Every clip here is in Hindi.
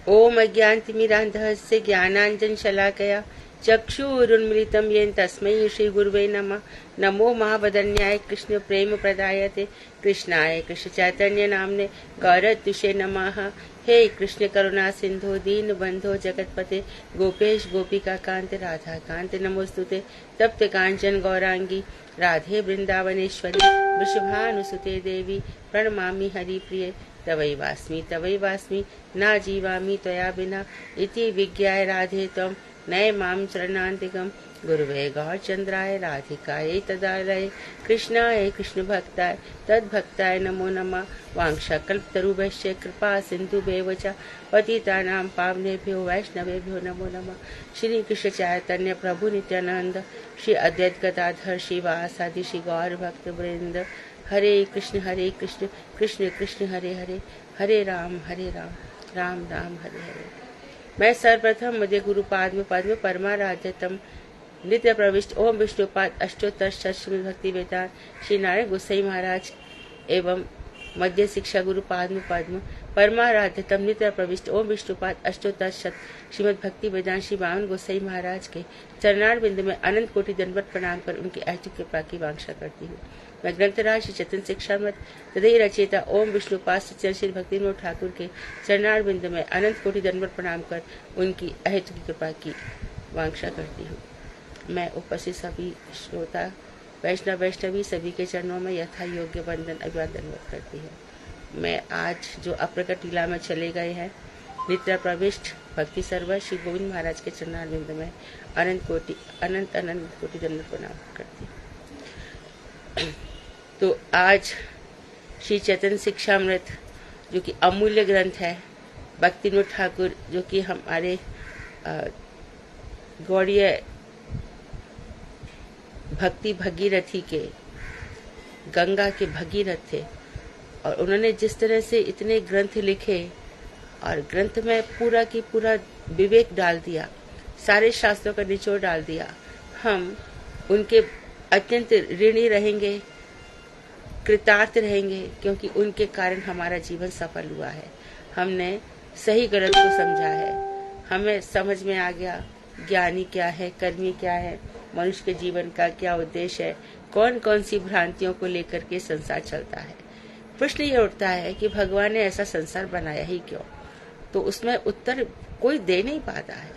ओम अज्ञानतिमिरान्धस्य ज्ञानाञ्जनशलाकया चक्षुरुन्मिलितं येन तस्मै श्रीगुरुवे नमः। नमो महावदन्याय कृष्ण प्रेम प्रदायते कृष्णाय कृष्ण चैतन्य नामने गौरतुषे नमः। हे कृष्ण करुणा सिंधु दीन बंधो जगतपते गोपेश गोपिका कांत राधा कांत नमोस्तुते। तप्त कांचन गौरांगी राधे वृंदावनेश्वरी वृषभानुसुते देवी प्रणमामि हरिप्रिये। तवैवास्मि न जीवामि त्वया विना इति विज्ञाय राधे त्वं नय मां शरणान्तिकं। गुरुवे गौरचन्द्राय राधिकायै तदालये कृष्णाय कृष्णभक्ताय तद्भक्ताय नमो नमः। वाञ्छाकल्पतरुभ्यश्च कृपा सिन्धुभ्येव च पतितानां पावनेभ्यो वैष्णवेभ्यो नमो नमः। श्री कृष्ण चैतन्य प्रभु नित्यानंद श्री अद्वैत गदाधर श्रीवासादि श्री गौर भक्त वृंद। हरे कृष्ण कृष्ण कृष्ण हरे हरे, हरे राम राम राम हरे हरे। मैं सर्वप्रथम मध्य गुरु पाद्म पद्म परमाराध्यतम नित्य प्रविष्ट ओम विष्णुपाद अष्टोत्तर श्रीमद् भक्ति वेदांत श्री नारायण गोसाई महाराज एवं मध्य शिक्षा गुरु पाद्म पद्म परमाराध्यतम नित्य प्रविष्ट ओम विष्णुपाद अष्टोत्तर श्रीमद् भक्ति वेदांत श्री वामन गोसाई महाराज के चरणार बिंदु में अनंत कोटि दंडवत प्रणाम कर उनकी ऐसी कृपा की वांछा करती हूँ। मैं ग्रंथराज श्री चेतन शिक्षा मत तदय रचयिता ओम विष्णुपाद सच्चन श्री भक्ति विनोद ठाकुर के चरणार बिंदु में अनंत कोटि दंडवत प्रणाम कर उनकी अहेतु की कृपा की वांछा करती हूँ। मैं उपस्थित सभी श्रोता वैष्णवी सभी के चरणों में यथा योग्य वंदन अभिवादन करती हूँ। मैं आज जो अप्रकट लीला में चले गए हैं नित्य प्रविष्ट भक्ति सर्वर श्री गोविंद महाराज के चरणार बिंदु में अनंत कोटि दंडवत प्रणाम करती हूँ। तो आज श्री चैतन्य शिक्षामृत जो कि अमूल्य ग्रंथ है, भक्ति विनोद ठाकुर जो कि हमारे गौड़ीय भक्ति भगीरथी के गंगा के भगीरथ थे और उन्होंने जिस तरह से इतने ग्रंथ लिखे और ग्रंथ में पूरा की पूरा विवेक डाल दिया, सारे शास्त्रों का निचोड़ डाल दिया। हम उनके अत्यंत ऋणी रहेंगे, कृतार्थ रहेंगे, क्योंकि उनके कारण हमारा जीवन सफल हुआ है। हमने सही गलत को समझा है, हमें समझ में आ गया ज्ञानी क्या है, कर्मी क्या है, मनुष्य के जीवन का क्या उद्देश्य है, कौन कौन सी भ्रांतियों को लेकर के संसार चलता है। प्रश्न ये उठता है कि भगवान ने ऐसा संसार बनाया ही क्यों? तो उसमें उत्तर कोई दे नहीं पाता है।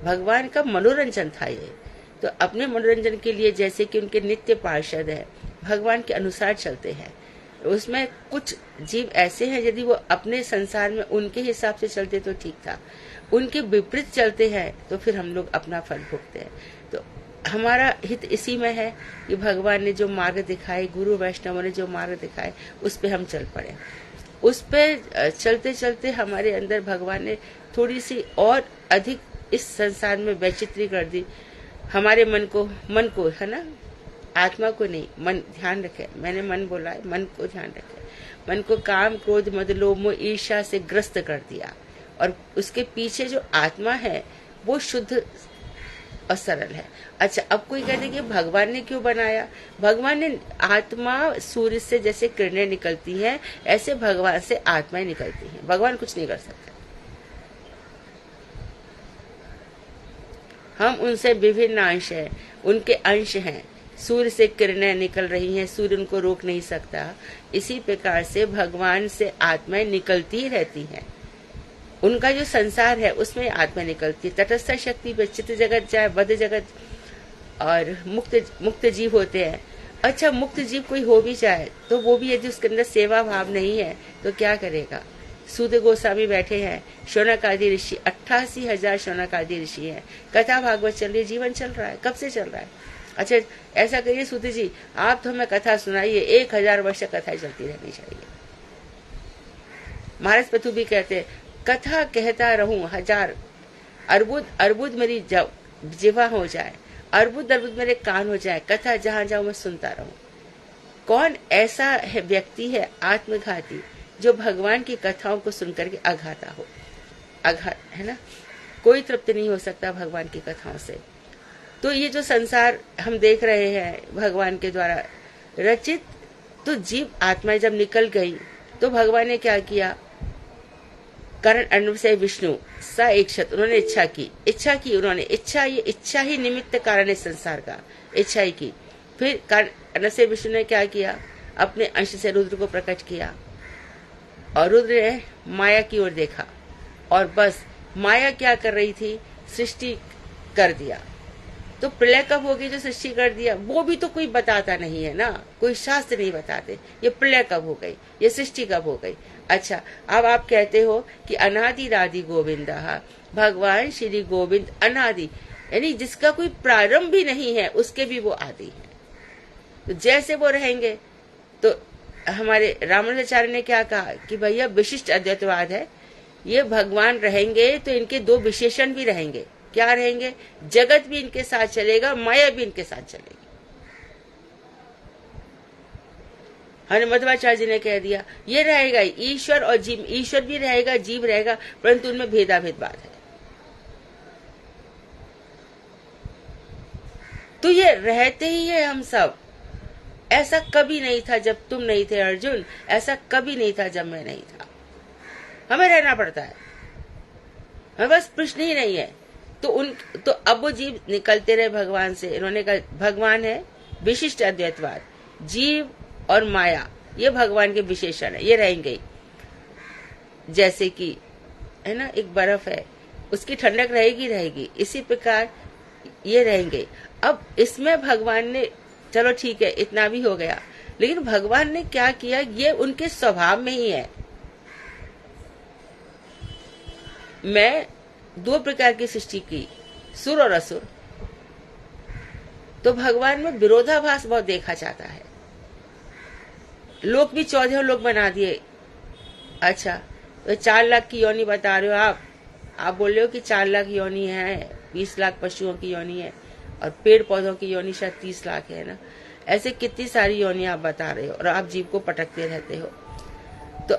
भगवान का मनोरंजन था ये, तो अपने मनोरंजन के लिए जैसे कि उनके नित्य पार्षद है भगवान के अनुसार चलते हैं। उसमें कुछ जीव ऐसे हैं यदि वो अपने संसार में उनके हिसाब से चलते तो ठीक था, उनके विपरीत चलते हैं तो फिर हम लोग अपना फल भुगतते हैं। तो हमारा हित इसी में है कि भगवान ने जो मार्ग दिखाए, गुरु वैष्णवों ने जो मार्ग दिखाए उस पे हम चल पड़े। उस पे चलते चलते हमारे अंदर भगवान ने थोड़ी सी और अधिक इस संसार में वैचित्री कर दी। हमारे मन को है ना, आत्मा को नहीं, मन ध्यान रखे, मैंने मन बोला है, मन को ध्यान रखे। मन को काम क्रोध मद लोभ मोह ईर्ष्या से ग्रस्त कर दिया और उसके पीछे जो आत्मा है वो शुद्ध और सरल है। अच्छा, अब कोई कहते कि भगवान ने क्यों बनाया? भगवान ने आत्मा सूर्य से जैसे किरणें निकलती हैं ऐसे भगवान से आत्माएं निकलती हैं। भगवान कुछ नहीं कर सकते, हम उनसे विभिन्न अंश हैं, उनके अंश हैं। सूर्य से किरणें निकल रही हैं, सूर्य उनको रोक नहीं सकता। इसी प्रकार से भगवान से आत्माएं निकलती ही रहती हैं। उनका जो संसार है उसमें आत्मा निकलती है। तटस्थ शक्ति पे चित्त जगत चाहे बद्ध जगत और मुक्त जीव होते हैं। अच्छा, मुक्त जीव कोई हो भी जाए तो वो भी यदि उसके अंदर सेवा भाव नहीं है तो क्या करेगा? सूद गोस्वामी बैठे हैं, शौनक आदि ऋषि, 88,000 शौनक आदि ऋषि हैं, कथा भागवत चल रही, जीवन चल रहा है। कब से चल रहा है? अच्छा, ऐसा करिए सूद जी, आप तो हमें कथा सुनाइए, 1000 वर्ष कथा चलती रहनी चाहिए। महाराज पथु भी कहते हैं, कथा कहता रहूं 1000, अर्बुद मेरी जिह्वा हो जाए, अर्बुद मेरे कान हो जाए, कथा जहां जाऊं मैं सुनता रहूं। कौन ऐसा है व्यक्ति है आत्मघाती जो भगवान की कथाओं को सुनकर के अघाता हो? अघात है ना, कोई तृप्त नहीं हो सकता भगवान की कथाओं से। तो ये जो संसार हम देख रहे हैं भगवान के द्वारा रचित, तो जीव आत्माएं जब निकल गई तो भगवान ने क्या किया? कारण अन्न से विष्णु स इच्छत, उन्होंने इच्छा की उन्होंने इच्छा, ये इच्छा ही निमित्त कारण है संसार का, इच्छा ही की। फिर कारण अन्न से विष्णु ने क्या किया, अपने अंश से रुद्र को प्रकट किया और रुद्र ने माया की ओर देखा और बस माया क्या कर रही थी, सृष्टि कर दिया। तो प्रलय कब होगी जो सृष्टि कर दिया, वो भी तो कोई बताता नहीं है ना, कोई शास्त्र नहीं बताते ये प्रलय कब हो गई, ये सृष्टि कब हो गई। अच्छा, अब आप कहते हो कि अनादि राधि गोविंद, भगवान श्री गोविंद अनादि, यानी जिसका कोई प्रारंभ भी नहीं है उसके भी वो आदि है। तो जैसे वो रहेंगे, तो हमारे रामानुजाचार्य ने क्या कहा कि भैया विशिष्ट अद्वैतवाद है, ये भगवान रहेंगे तो इनके दो विशेषण भी रहेंगे। क्या रहेंगे, जगत भी इनके साथ चलेगा, माया भी इनके साथ चलेगी। हमारे मध्वाचार्य जी ने कह दिया ये रहेगा ईश्वर और जीव, ईश्वर भी रहेगा जीव रहेगा, परंतु उनमें भेदाभेदवाद है। तो ये रहते ही है हम सब। ऐसा कभी नहीं था जब तुम नहीं थे अर्जुन, ऐसा कभी नहीं था जब मैं नहीं था। हमें रहना पड़ता है, हमें बस प्रश्न ही नहीं है। तो अब वो जीव निकलते रहे भगवान से। इन्होंने कहा भगवान है विशिष्ट अद्वैतवाद, जीव और माया ये भगवान के विशेषण है, ये रहेंगे। जैसे कि है ना, एक बर्फ है, उसकी ठंडक रहेगी, इसी प्रकार ये रहेंगे। अब इसमें भगवान ने, चलो ठीक है इतना भी हो गया, लेकिन भगवान ने क्या किया, ये उनके स्वभाव में ही है। मैं दो प्रकार की सृष्टि की, सुर और असुर। तो भगवान में विरोधाभास बहुत देखा जाता है। लोग भी 14 लोग बना दिए। अच्छा, तो 4 लाख की योनि बता रहे हो आप बोल रहे हो कि 4 लाख योनि है, 20 लाख पशुओं की योनि है और पेड़ पौधों की योनि शायद 30 लाख है ना। ऐसे कितनी सारी योनि आप बता रहे हो और आप जीव को पटकते रहते हो। तो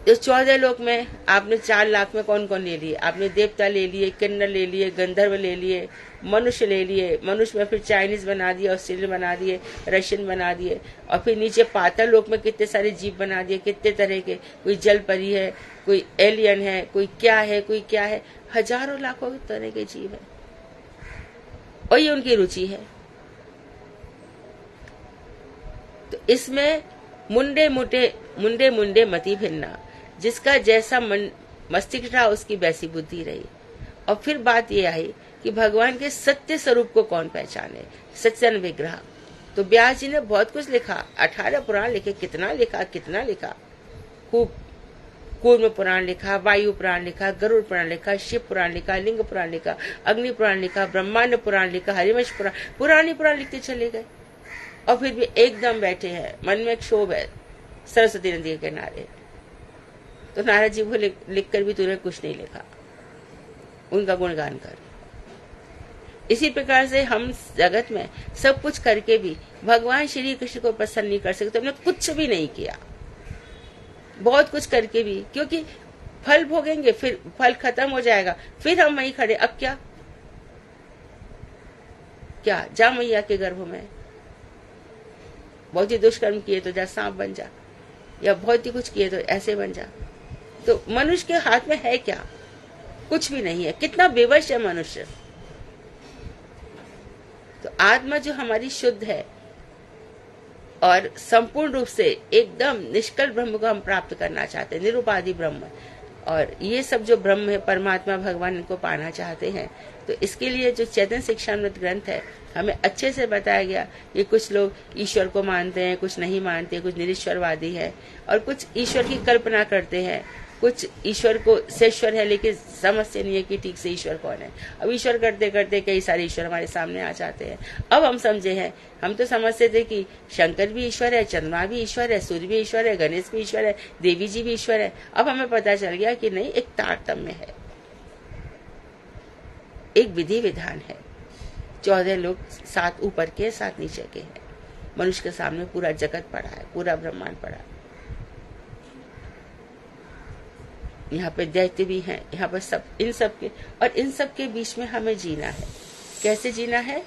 इस 14 लोक में आपने 4 लाख में कौन कौन ले लिए, आपने देवता ले लिए, किन्नर ले लिए, गंधर्व ले लिए, मनुष्य ले लिए। मनुष्य में फिर चाइनीज बना दिए, ऑस्ट्रेलियन बना दिए, रशियन बना दिए, और फिर नीचे पाताल लोक में कितने सारे जीव बना दिए, कितने तरह के, कोई जल परी है, कोई एलियन है, कोई क्या है, कोई क्या है, हजारों लाखों तरह के जीव है और ये उनकी रुचि है। तो इसमें मुंडे मुंडे मति भिन्ना, जिसका जैसा मस्तिष्क था उसकी वैसी बुद्धि रही। और फिर बात यह आई कि भगवान के सत्य स्वरूप को कौन पहचाने, सच्चन विग्रह। तो व्यास जी ने बहुत कुछ लिखा, 18 पुराण लिखे। कितना लिखा, खूब। कूर्म पुराण लिखा, वायु पुराण लिखा, गरुड़ पुराण लिखा, शिव पुराण लिखा, लिंग पुराण लिखा, अग्नि पुराण लिखा, ब्रह्मांड पुराण लिखा, हरिवंश पुराण लिखते चले गए। और फिर भी एकदम बैठे हैं, मन में एक क्षोभ है सरस्वती नदी के किनारे। तो नारद जी को लिख कर भी तूने कुछ नहीं लिखा, उनका गुणगान कर। इसी प्रकार से हम जगत में सब कुछ करके भी भगवान श्री कृष्ण को प्रसन्न नहीं कर सकते। हमने कुछ भी नहीं किया, बहुत कुछ करके भी, क्योंकि फल भोगेंगे, फिर फल खत्म हो जाएगा, फिर हम वहीं खड़े। अब क्या जा मैया के गर्भ में, बहुत ही दुष्कर्म किए तो जा सांप बन जा, या बहुत ही कुछ किए तो ऐसे बन जा। तो मनुष्य के हाथ में है क्या, कुछ भी नहीं है। कितना बेवश है मनुष्य। तो आत्मा जो हमारी शुद्ध है और संपूर्ण रूप से एकदम निष्कल ब्रह्म को हम प्राप्त करना चाहते हैं, निरुपाधि ब्रह्म। और ये सब जो ब्रह्म है, परमात्मा भगवान, इनको पाना चाहते हैं। तो इसके लिए जो चैतन्य शिक्षामृत ग्रंथ है, हमें अच्छे से बताया गया। ये कुछ लोग ईश्वर को मानते हैं, कुछ नहीं मानते, कुछ निरीश्वरवादी है, और कुछ ईश्वर की कल्पना करते हैं, कुछ ईश्वर को सेश्वर है लेकिन समझते नहीं है कि ठीक से ईश्वर कौन है। अब ईश्वर करते करते कई सारे ईश्वर हमारे सामने आ जाते हैं। अब हम समझे हैं, हम तो समझते थे कि शंकर भी ईश्वर है, चंद्रमा भी ईश्वर है, सूर्य भी ईश्वर है, गणेश भी ईश्वर है, देवी जी भी ईश्वर है। अब हमें पता चल गया कि नहीं, एक तारतम्य है, एक विधि विधान है। 14 लोग, 7 ऊपर के 7 नीचे के हैं। मनुष्य के सामने पूरा जगत पड़ा है, पूरा ब्रह्मांड पड़ा है। यहाँ पे दैत्य भी हैं, यहाँ पर सब, इन सब के बीच में हमें जीना है। कैसे जीना है?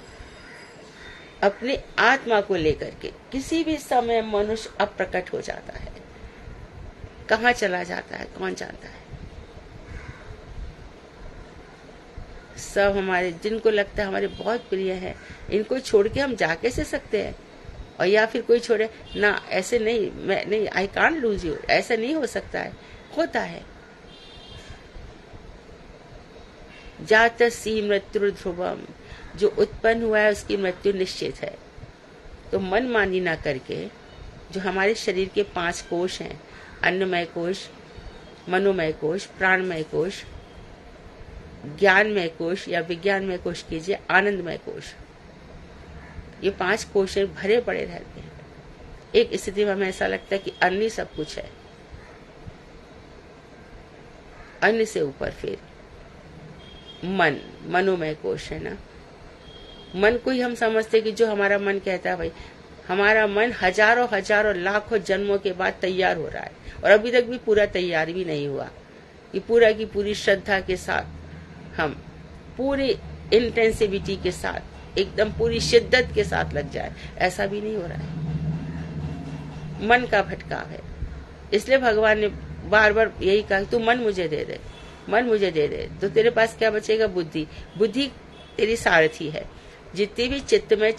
अपने आत्मा को लेकर के। किसी भी समय मनुष्य अप्रकट हो जाता है, कहाँ चला जाता है कौन जानता है। सब हमारे, जिनको लगता है हमारे बहुत प्रिय हैं, इनको छोड़ के हम जा कैसे सकते हैं? और या फिर कोई छोड़े ना, ऐसे नहीं, मैं नहीं, आई कांट लूज यू, ऐसा नहीं हो सकता है। होता है। जातस्य मृत्यु ध्रुवम, जो उत्पन्न हुआ है उसकी मृत्यु निश्चित है। तो मन मानी ना करके, जो हमारे शरीर के 5 कोश हैं, अन्नमय कोश, मनोमय कोश, प्राणमय कोश, ज्ञानमय कोश या विज्ञानमय कोश कीजिए, आनंदमय कोश, ये 5 कोश भरे पड़े रहते हैं। एक स्थिति में हमें ऐसा लगता है कि अन्न ही सब कुछ है, अन्न से ऊपर फिर मन, मनोमय कोश है ना। मन को ही हम समझते कि जो हमारा मन कहता है, भाई हमारा मन हजारों लाखों जन्मों के बाद तैयार हो रहा है और अभी तक भी पूरा तैयार भी नहीं हुआ कि पूरा की पूरी श्रद्धा के साथ हम पूरी इंटेंसिविटी के साथ एकदम पूरी शिद्दत के साथ लग जाए, ऐसा भी नहीं हो रहा है। मन का भटकाव है। इसलिए भगवान ने बार बार यही कहा, तू मन मुझे दे दे, मन मुझे दे दे, तो तेरे पास क्या बचेगा? बुद्धि। बुद्धि तेरी सारथी है। जितनी भी चित्त में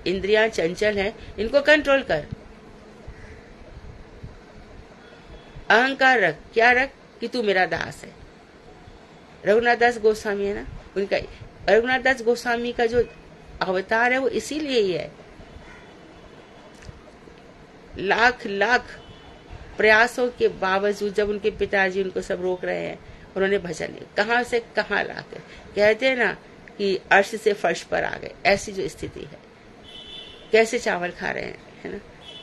इंद्रियां चंचल हैं, इनको कंट्रोल कर। अहंकार रख, क्या रख? कि तू मेरा दास है। रघुनाथ दास गोस्वामी है ना, उनका, रघुनाथ दास गोस्वामी का जो अवतार है वो इसीलिए ही है। लाख लाख प्रयासों के बावजूद जब उनके पिताजी उनको सब रोक रहे हैं, उन्होंने भजन कहां से कहां लाकर, कहते हैं ना कि अर्श से फर्श पर आ गए, ऐसी जो स्थिति है। कैसे चावल खा रहे हैं, है ना,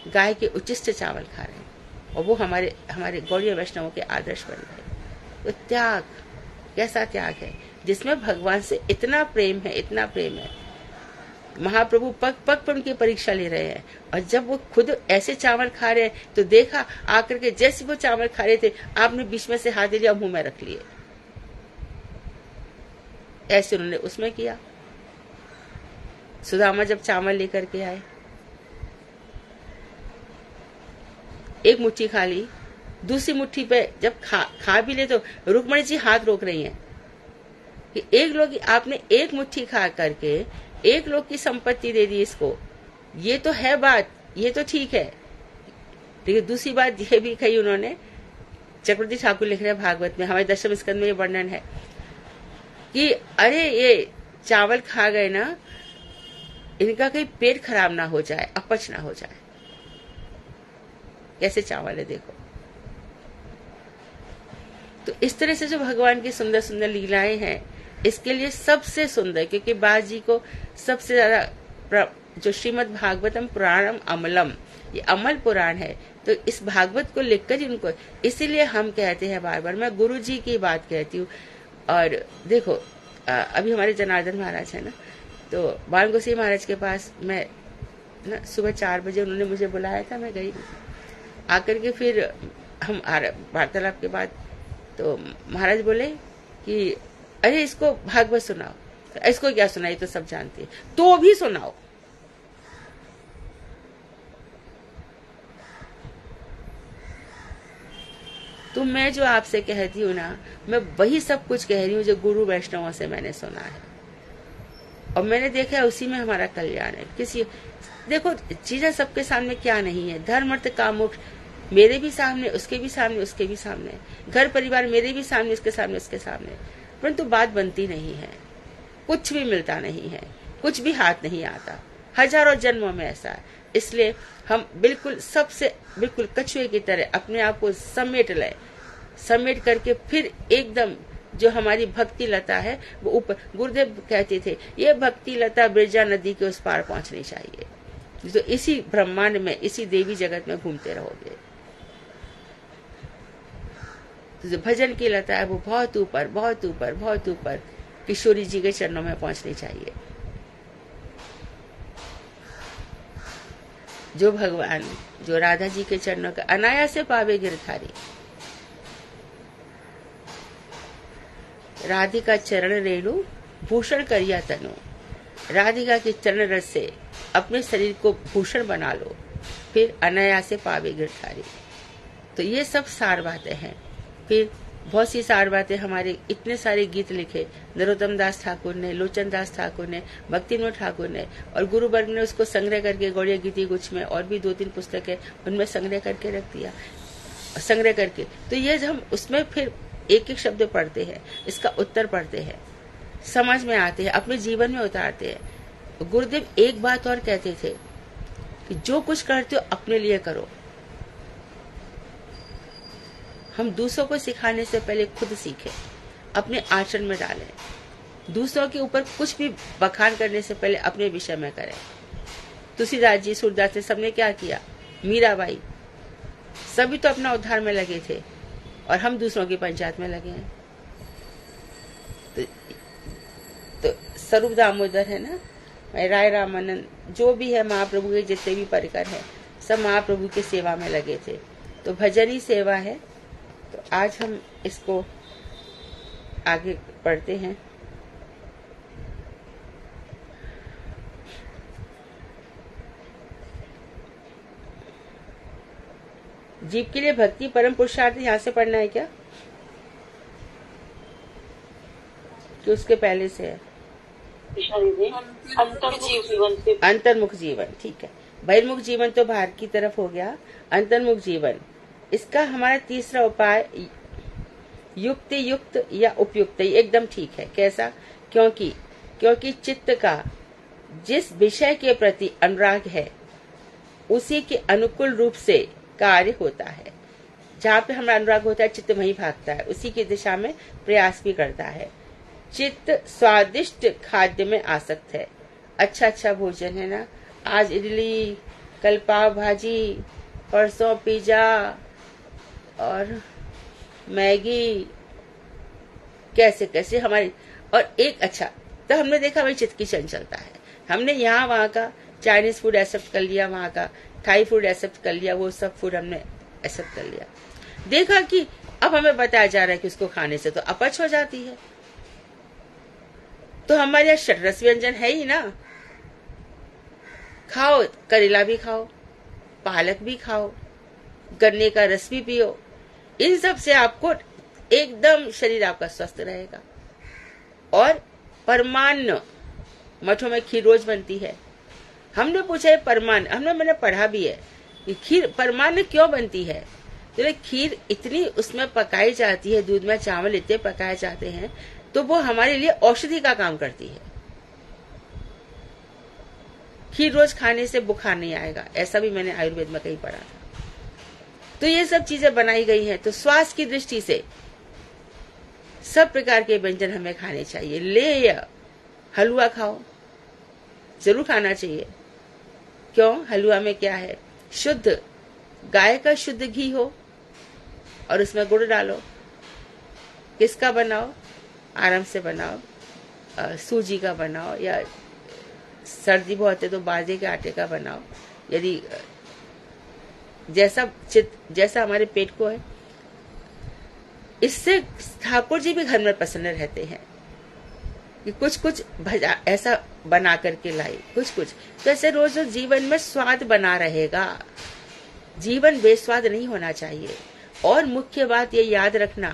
गाय के उच्चिष्ट चावल खा रहे हैं, और वो हमारे गौड़ीय वैष्णवों के आदर्श बन गए। तो त्याग, कैसा त्याग है जिसमें भगवान से इतना प्रेम है, इतना प्रेम है। महाप्रभु पग पग पर उनकी परीक्षा ले रहे हैं, और जब वो खुद ऐसे चावल खा रहे हैं तो देखा आकर के, जैसे वो चावल खा रहे थे, आपने बीच में से हाथ दे लिया, मुंह में रख लिए, ऐसे उन्होंने उसमें किया। सुदामा जब चावल लेकर के आए, एक मुट्ठी खा ली, दूसरी मुट्ठी पे जब खा भी ले तो रुक्मणी जी हाथ रोक रही हैं कि एक लोग, आपने एक मुट्ठी खा करके एक लोग की संपत्ति दे दी इसको, ये तो है बात, ये तो ठीक है। लेकिन दूसरी बात ये भी कही उन्होंने, चक्रवर्ती ठाकुर लिख रहे हैं भागवत में, हमारे 10वें स्कंद में ये वर्णन है कि अरे ये चावल खा गए ना, इनका कहीं पेट खराब ना हो जाए, अपच ना हो जाए। कैसे चावल है देखो। तो इस तरह से जो भगवान की सुंदर सुंदर लीलाएं हैं, इसके लिए सबसे सुंदर, क्योंकि बाज जी को सबसे ज्यादा जो श्रीमद् भागवतम पुराणम अमलम, ये अमल पुराण है, तो इस भागवत को लिखकर इनको, इसीलिए हम कहते हैं बार बार, मैं गुरु जी की बात कहती हूँ। और देखो अभी हमारे जनार्दन महाराज है ना, तो बाल गोसाई महाराज के पास मैं ना सुबह 4 बजे उन्होंने मुझे बुलाया था, मैं गई। आकर के फिर हम वार्तालाप के बाद तो महाराज बोले कि अरे इसको भागवत सुनाओ। इसको क्या सुनाई, तो सब जानती है, तो भी सुनाओ। तो मैं जो आपसे कहती हूँ ना, मैं वही सब कुछ कह रही हूँ जो गुरु वैष्णवों से मैंने सुना है, और मैंने देखा है उसी में हमारा कल्याण है। किसी, देखो चीजें सबके सामने क्या नहीं है, धर्म अर्थ काम मोक्ष मेरे भी सामने, उसके भी सामने, उसके भी सामने, घर परिवार मेरे भी सामने, उसके सामने, उसके सामने, परंतु बात बनती नहीं है, कुछ भी मिलता नहीं है, कुछ भी हाथ नहीं आता। हजारों जन्मों में ऐसा है। इसलिए हम बिल्कुल सबसे बिल्कुल कछुए की तरह अपने आप को समेट लें, समेट करके फिर एकदम जो हमारी भक्ति लता है वो ऊपर, गुरुदेव कहते थे ये भक्ति लता बिरजा नदी के उस पार पहुंचनी चाहिए। तो इसी ब्रह्मांड में, इसी देवी जगत में घूमते रहोगे। तो जो भजन की लता है वो बहुत ऊपर, बहुत ऊपर, बहुत ऊपर किशोरी जी के चरणों में पहुंचनी चाहिए। जो भगवान, जो राधा जी के चरणों का अनायास से पावे गिरधारी। राधिका चरण रेणु भूषण करिया तनु, राधिका के चरण रस से अपने शरीर को भूषण बना लो, फिर अनायास से पावे गिरधारी। तो ये सब सार बातें हैं। फिर बहुत सी सार बातें, हमारे इतने सारे गीत लिखे नरोत्तम दास ठाकुर ने, लोचन दास ठाकुर ने, भक्ति विनोद ठाकुर ने, और गुरु वर्ग ने उसको संग्रह करके गौड़िया गीति गुच्छ में और भी 2-3 पुस्तकें उनमें संग्रह करके रख दिया, संग्रह करके। तो ये जब हम उसमें फिर एक एक शब्द पढ़ते हैं, इसका उत्तर पढ़ते हैं, समझ में आते हैं, अपने जीवन में उतारते हैं। गुरुदेव एक बात और कहते थे कि जो कुछ करते हो अपने लिए करो। हम दूसरों को सिखाने से पहले खुद सीखें, अपने आचरण में डालें। दूसरों के ऊपर कुछ भी बखान करने से पहले अपने विषय में करें। तुलसीदास जी, सूरदास ने, सबने क्या किया, मीराबाई, सभी तो अपना उद्धार में लगे थे और हम दूसरों की पंचायत में लगे हैं। तो स्वरूप दामोदर है ना, राय रामानंद, जो भी है महाप्रभु के जितने भी परिकर हैं, सब महाप्रभु की सेवा में लगे थे। तो भजन ही सेवा है। तो आज हम इसको आगे पढ़ते हैं। जीव के लिए भक्ति परम पुरुषार्थ यहाँ से पढ़ना है क्या, कि उसके पहले से है? अंतर्मुख जीवन, ठीक है। बहिर्मुख जीवन तो बाहर की तरफ हो गया। अंतर्मुख जीवन, इसका हमारा तीसरा उपाय युक्ति युक्त या उपयुक्त, एकदम ठीक है। कैसा? क्योंकि चित्त का जिस विषय के प्रति अनुराग है उसी के अनुकूल रूप से कार्य होता है। जहाँ पे हमारा अनुराग होता है चित्त वहीं भागता है, उसी की दिशा में प्रयास भी करता है। चित्त स्वादिष्ट खाद्य में आसक्त है। अच्छा भोजन है ना, आज इडली, कल पाव भाजी, परसों पिज्जा और मैगी, कैसे कैसे हमारी। और एक अच्छा, तो हमने देखा भाई चित्त की चंचलता है। हमने यहाँ वहाँ का चाइनीज फूड एक्सेप्ट कर लिया, वहाँ का थाई फूड एक्सेप्ट कर लिया, वो सब फूड हमने एक्सेप्ट कर लिया। देखा कि अब हमें बताया जा रहा है कि उसको खाने से तो अपच हो जाती है। तो हमारे यहाँ षड्रस व्यंजन है ही ना, खाओ, करेला भी खाओ, पालक भी खाओ, गन्ने का रस भी पियो। इन सब से आपको एकदम शरीर आपका स्वस्थ रहेगा। और परमान्न, मठों में खीर रोज बनती है। हमने पूछा है परमान्न, मैंने पढ़ा भी है कि खीर परमान्न क्यों बनती है। तो खीर इतनी उसमें पकाई जाती है, दूध में चावल इतने पकाए जाते हैं, तो वो हमारे लिए औषधि का काम करती है। खीर रोज खाने से बुखार नहीं आएगा, ऐसा भी मैंने आयुर्वेद में कहीं पढ़ा था। तो ये सब चीजें बनाई गई हैं। तो स्वास्थ्य की दृष्टि से सब प्रकार के व्यंजन हमें खाने चाहिए। ले हलवा खाओ, जरूर खाना चाहिए। क्यों? हलवा में क्या है? शुद्ध गाय का शुद्ध घी हो और उसमें गुड़ डालो। किसका बनाओ? आराम से बनाओ, सूजी का बनाओ, या सर्दी बहुत है तो बाजरे के आटे का बनाओ। यदि जैसा हमारे पेट को है, इससे ठाकुर जी भी घर में प्रसन्न रहते हैं कि कुछ भजा ऐसा बना करके लाई, कुछ तो ऐसे रोज रोज जीवन में स्वाद बना रहेगा। जीवन बेस्वाद नहीं होना चाहिए। और मुख्य बात ये याद रखना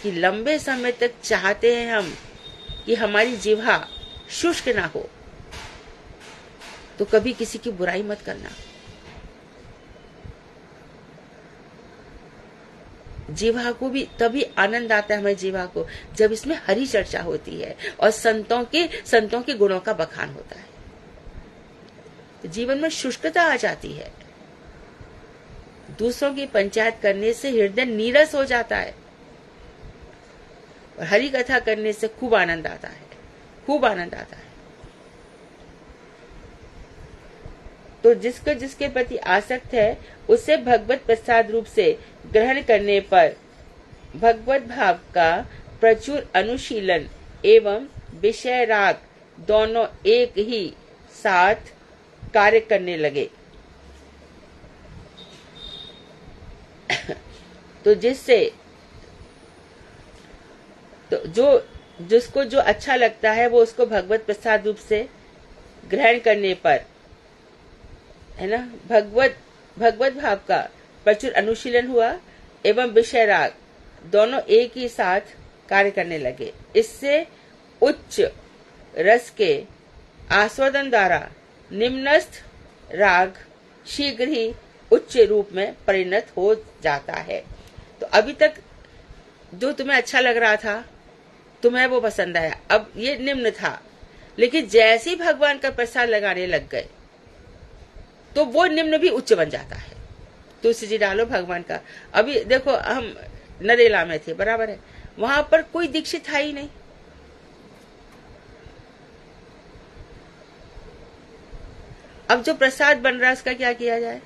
कि लंबे समय तक चाहते हैं हम कि हमारी जिह्वा शुष्क ना हो, तो कभी किसी की बुराई मत करना। जिह्वा को भी तभी आनंद आता है, हमारी जिह्वा को, जब इसमें हरी चर्चा होती है और संतों के गुणों का बखान होता है। तो जीवन में शुष्कता आ जाती है। दूसरों की पंचायत करने से हृदय नीरस हो जाता है, और हरि कथा करने से खूब आनंद आता है, खूब आनंद आता है। तो जिसके प्रति आसक्त है उसे भगवत प्रसाद रूप से ग्रहण करने पर भगवत भाव का प्रचुर अनुशीलन एवं विषय राग दोनों एक ही साथ कार्य करने लगे। तो जिसको जो अच्छा लगता है वो उसको भगवत प्रसाद रूप से ग्रहण करने पर, है ना, भगवत भाव का प्रचुर अनुशीलन हुआ एवं विषय राग दोनों एक ही साथ कार्य करने लगे। इससे उच्च रस के आस्वादन द्वारा निम्नस्थ राग शीघ्र ही उच्च रूप में परिणत हो जाता है। तो अभी तक जो तुम्हें अच्छा लग रहा था, तुम्हें वो पसंद आया, अब ये निम्न था, लेकिन जैसे ही भगवान का प्रसाद लगाने लग गए तो वो निम्न भी उच्च बन जाता है। तुलसी जी डालो भगवान का। अभी देखो, हम नरेला में थे, बराबर है, वहां पर कोई दीक्षित था ही नहीं। अब जो प्रसाद बन रहा है उसका क्या किया जाए?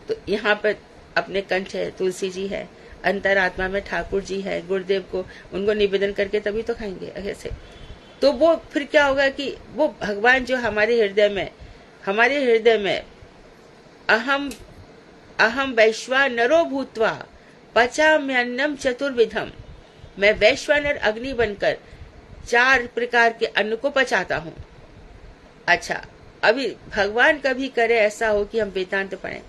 तो यहाँ पर अपने कंठ है, तुलसी जी है, अंतरात्मा में ठाकुर जी है, गुरुदेव को उनको निवेदन करके तभी तो खाएंगे ऐसे। तो वो फिर क्या होगा कि वो भगवान जो हमारे हृदय में अहम अहम वैश्वानरो भूत्वा पचाम्यन्नम चतुर्विधम, मैं वैश्वानर अग्नि बनकर 4 प्रकार के अन्न को पचाता हूँ। अच्छा, अभी भगवान कभी करे ऐसा हो कि हम वेदांत पढ़ें,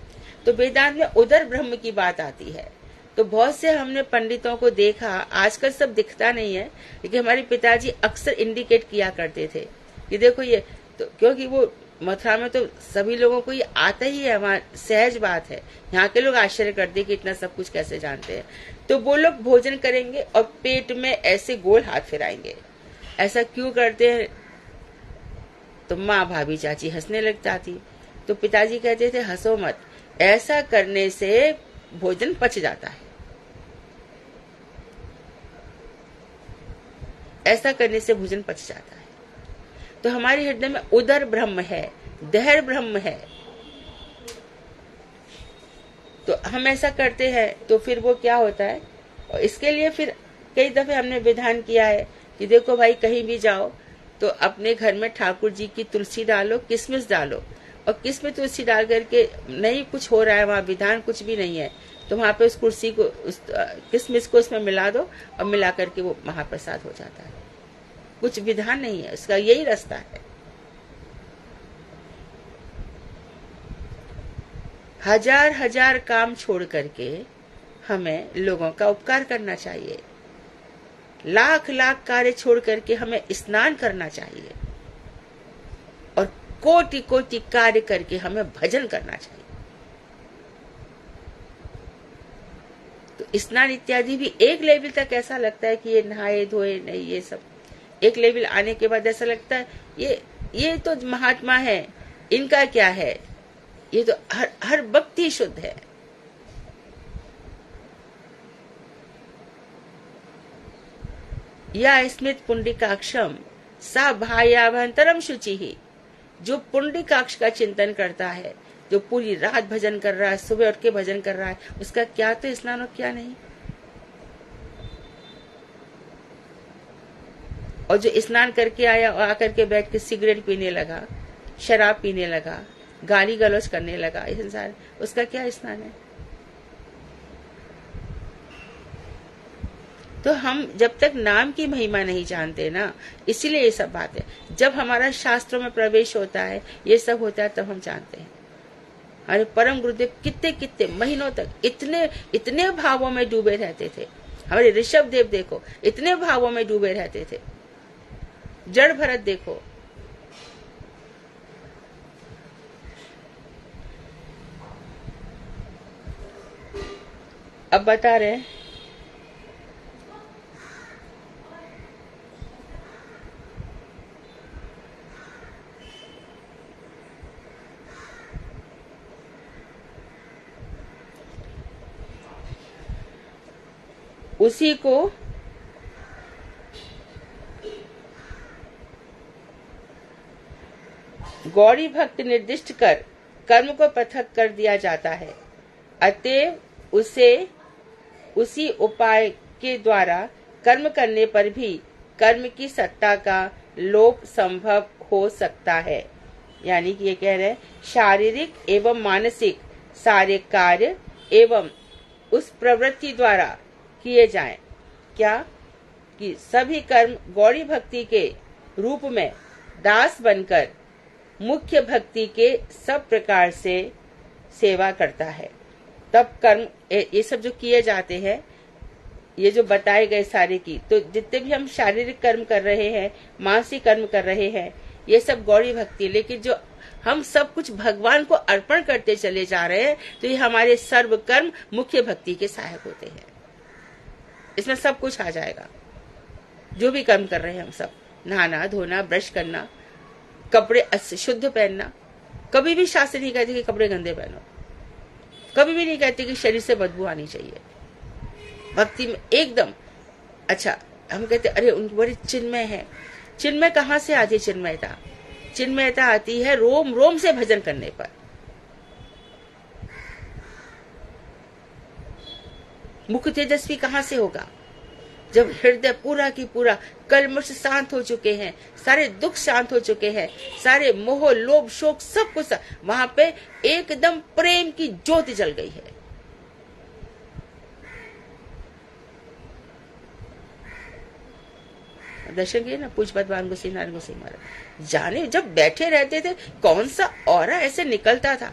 तो वेदांत में उदर ब्रह्म की बात आती है। तो बहुत से हमने पंडितों को देखा, आजकल सब दिखता नहीं है, लेकिन हमारे पिताजी अक्सर इंडिकेट किया करते थे कि देखो ये, तो क्योंकि वो मथुरा में तो सभी लोगों को ये आता ही है, वहाँ सहज बात है। यहाँ के लोग आश्चर्य करते कि इतना सब कुछ कैसे जानते हैं। तो वो लोग भोजन करेंगे और पेट में ऐसे गोल हाथ फिराएंगे। ऐसा क्यों करते हैं? तो माँ, भाभी, चाची हंसने लग जाती। तो पिताजी कहते थे हंसो मत, ऐसा करने से भोजन पच जाता है, ऐसा करने से भोजन पच जाता है। तो हमारे हृदय में उदर ब्रह्म है, दहर ब्रह्म है। तो हम ऐसा करते हैं तो फिर वो क्या होता है, और इसके लिए फिर कई दफे हमने विधान किया है कि देखो भाई, कहीं भी जाओ तो अपने घर में ठाकुर जी की तुलसी डालो, किसमिस डालो, और किसमें तुलसी डाल करके नहीं कुछ हो रहा है, वहाँ विधान कुछ भी नहीं है, तो वहां पे उस कुर्सी को, उस किसमिस को उसमें मिला दो और मिला करके वो महाप्रसाद हो जाता है। कुछ विधान नहीं है, उसका यही रास्ता है। हजार हजार काम छोड़ करके हमें लोगों का उपकार करना चाहिए। लाख लाख कार्य छोड़ करके हमें स्नान करना चाहिए, और कोटि कोटि कार्य करके हमें भजन करना चाहिए। तो स्नान इत्यादि भी एक लेवल तक ऐसा लगता है कि ये नहाए धोए नहीं, ये सब एक लेवल आने के बाद ऐसा लगता है ये तो महात्मा है, इनका क्या है, ये तो हर भक्ति शुद्ध है। या स्मृत पुंडिकाक्षम सा भायाभंतरम शुचि ही, जो पुंडिकाक्ष का चिंतन करता है, जो पूरी रात भजन कर रहा है, सुबह उठ के भजन कर रहा है, उसका क्या तो स्नान और क्या नहीं। और जो स्नान करके आया और आकर के बैठ के सिगरेट पीने लगा, शराब पीने लगा, गाली गलौज करने लगा, ये संसार, उसका क्या स्नान है। तो हम जब तक नाम की महिमा नहीं जानते ना, इसीलिए ये सब बात है। जब हमारा शास्त्रों में प्रवेश होता है, ये सब होता है, तब हम जानते हैं। हमारे परम गुरुदेव कितने कितने महीनों तक इतने भावों में डूबे रहते थे। हमारे ऋषभ देव देखो, इतने भावों में डूबे रहते थे। जड़ भरत देखो, अब बता रहे हैं उसी को गौरी भक्त निर्दिष्ट कर कर्म को पृथक कर दिया जाता है। अतएव उसी उपाय के द्वारा कर्म करने पर भी कर्म की सत्ता का लोप संभव हो सकता है। यानी कि ये कह रहे हैं, शारीरिक एवं मानसिक सारे कार्य एवं उस प्रवृत्ति द्वारा किए जाएं। क्या कि सभी कर्म गौरी भक्ति के रूप में दास बनकर मुख्य भक्ति के सब प्रकार से सेवा करता है। तप कर्म ये सब जो किए जाते हैं, ये जो बताए गए सारे की, तो जितने भी हम शारीरिक कर्म कर रहे हैं, मानसिक कर्म कर रहे हैं, ये सब गौरी भक्ति। लेकिन जो हम सब कुछ भगवान को अर्पण करते चले जा रहे हैं, तो ये हमारे सर्व कर्म मुख्य भक्ति के सहायक होते हैं। इसमें सब कुछ आ जाएगा, जो भी कर्म कर रहे हैं हम सब, नहाना धोना, ब्रश करना, कपड़े शुद्ध पहनना। कभी भी शास्त्र नहीं कहते कि कपड़े गंदे पहनो, कभी भी नहीं कहते कि शरीर से बदबू आनी चाहिए। भक्ति में एकदम अच्छा, हम कहते अरे उनको बड़ी चिन्मय है। चिन्मय कहाँ से आती है? चिन्मयता चिन्मयता आती है रोम रोम से भजन करने पर। मुख तेजस्वी कहाँ से होगा? जब हृदय पूरा की पूरा कल्मश शांत हो चुके हैं, सारे दुख शांत हो चुके हैं, सारे मोह लोभ शोक सब कुछ, वहां पे एकदम प्रेम की ज्योति जल गई है। दर्शन किए ना पूज्य भगवान गोसाई नारायण गोसाई महाराज, जाने जब बैठे रहते थे कौन सा ऑरा ऐसे निकलता था।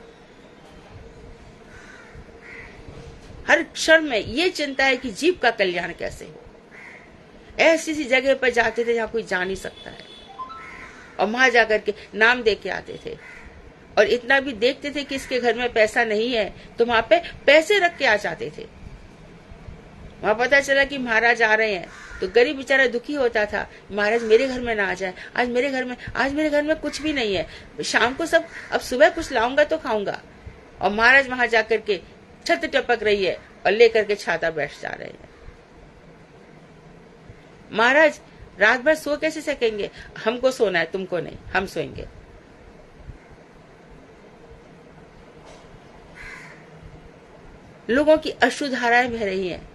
हर क्षण में ये चिंता है कि जीव का कल्याण कैसे हो। ऐसी सी जगह पर जाते थे जहां कोई जा नहीं सकता है, और वहां जाकर के नाम दे के आते थे। और इतना भी देखते थे कि इसके घर में पैसा नहीं है, तो वहां पे पैसे रख के आ जाते थे। वहां पता चला कि महाराज आ रहे हैं, तो गरीब बेचारा दुखी होता था, महाराज मेरे घर में ना आ जाए, आज मेरे घर में कुछ भी नहीं है, शाम को सब, अब सुबह कुछ लाऊंगा तो खाऊंगा। और महाराज वहां जाकर के छत टपक रही है और लेकर के छाता बैठ जा रहे हैं। महाराज रात भर सो कैसे सकेंगे? हमको सोना है, तुमको नहीं, हम सोएंगे। लोगों की अश्रुधाराएं बह रही हैं।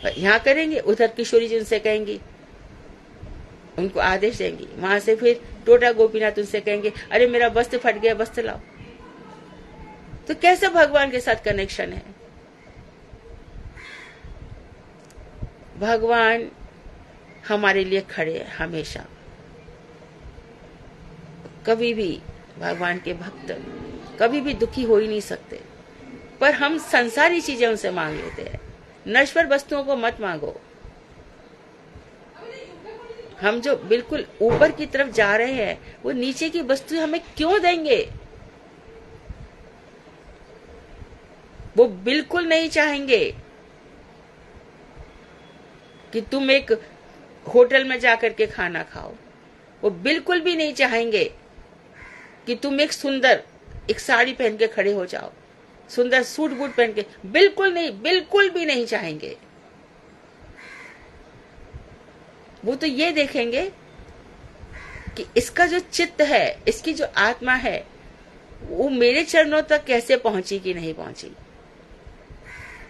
यहाँ करेंगे, उधर किशोरी जी उनसे कहेंगी, उनको आदेश देंगी। वहां से फिर टोटा गोपीनाथ उनसे कहेंगे अरे मेरा वस्त्र फट गया, वस्त्र लाओ। तो कैसे भगवान के साथ कनेक्शन है? भगवान हमारे लिए खड़े हैं हमेशा। कभी भी भगवान के भक्त कभी भी दुखी हो ही नहीं सकते। पर हम संसारी चीजें उनसे मांग लेते हैं, नश्वर वस्तुओं को मत मांगो। हम जो बिल्कुल ऊपर की तरफ जा रहे हैं, वो नीचे की वस्तु हमें क्यों देंगे? वो बिल्कुल नहीं चाहेंगे कि तुम एक होटल में जाकर के खाना खाओ। वो बिल्कुल भी नहीं चाहेंगे कि तुम एक सुंदर एक साड़ी पहन के खड़े हो जाओ, सुंदर सूट बूट पहन के, बिल्कुल नहीं, बिल्कुल भी नहीं चाहेंगे। वो तो ये देखेंगे कि इसका जो चित्त है, इसकी जो आत्मा है, वो मेरे चरणों तक कैसे पहुंची कि नहीं पहुंची।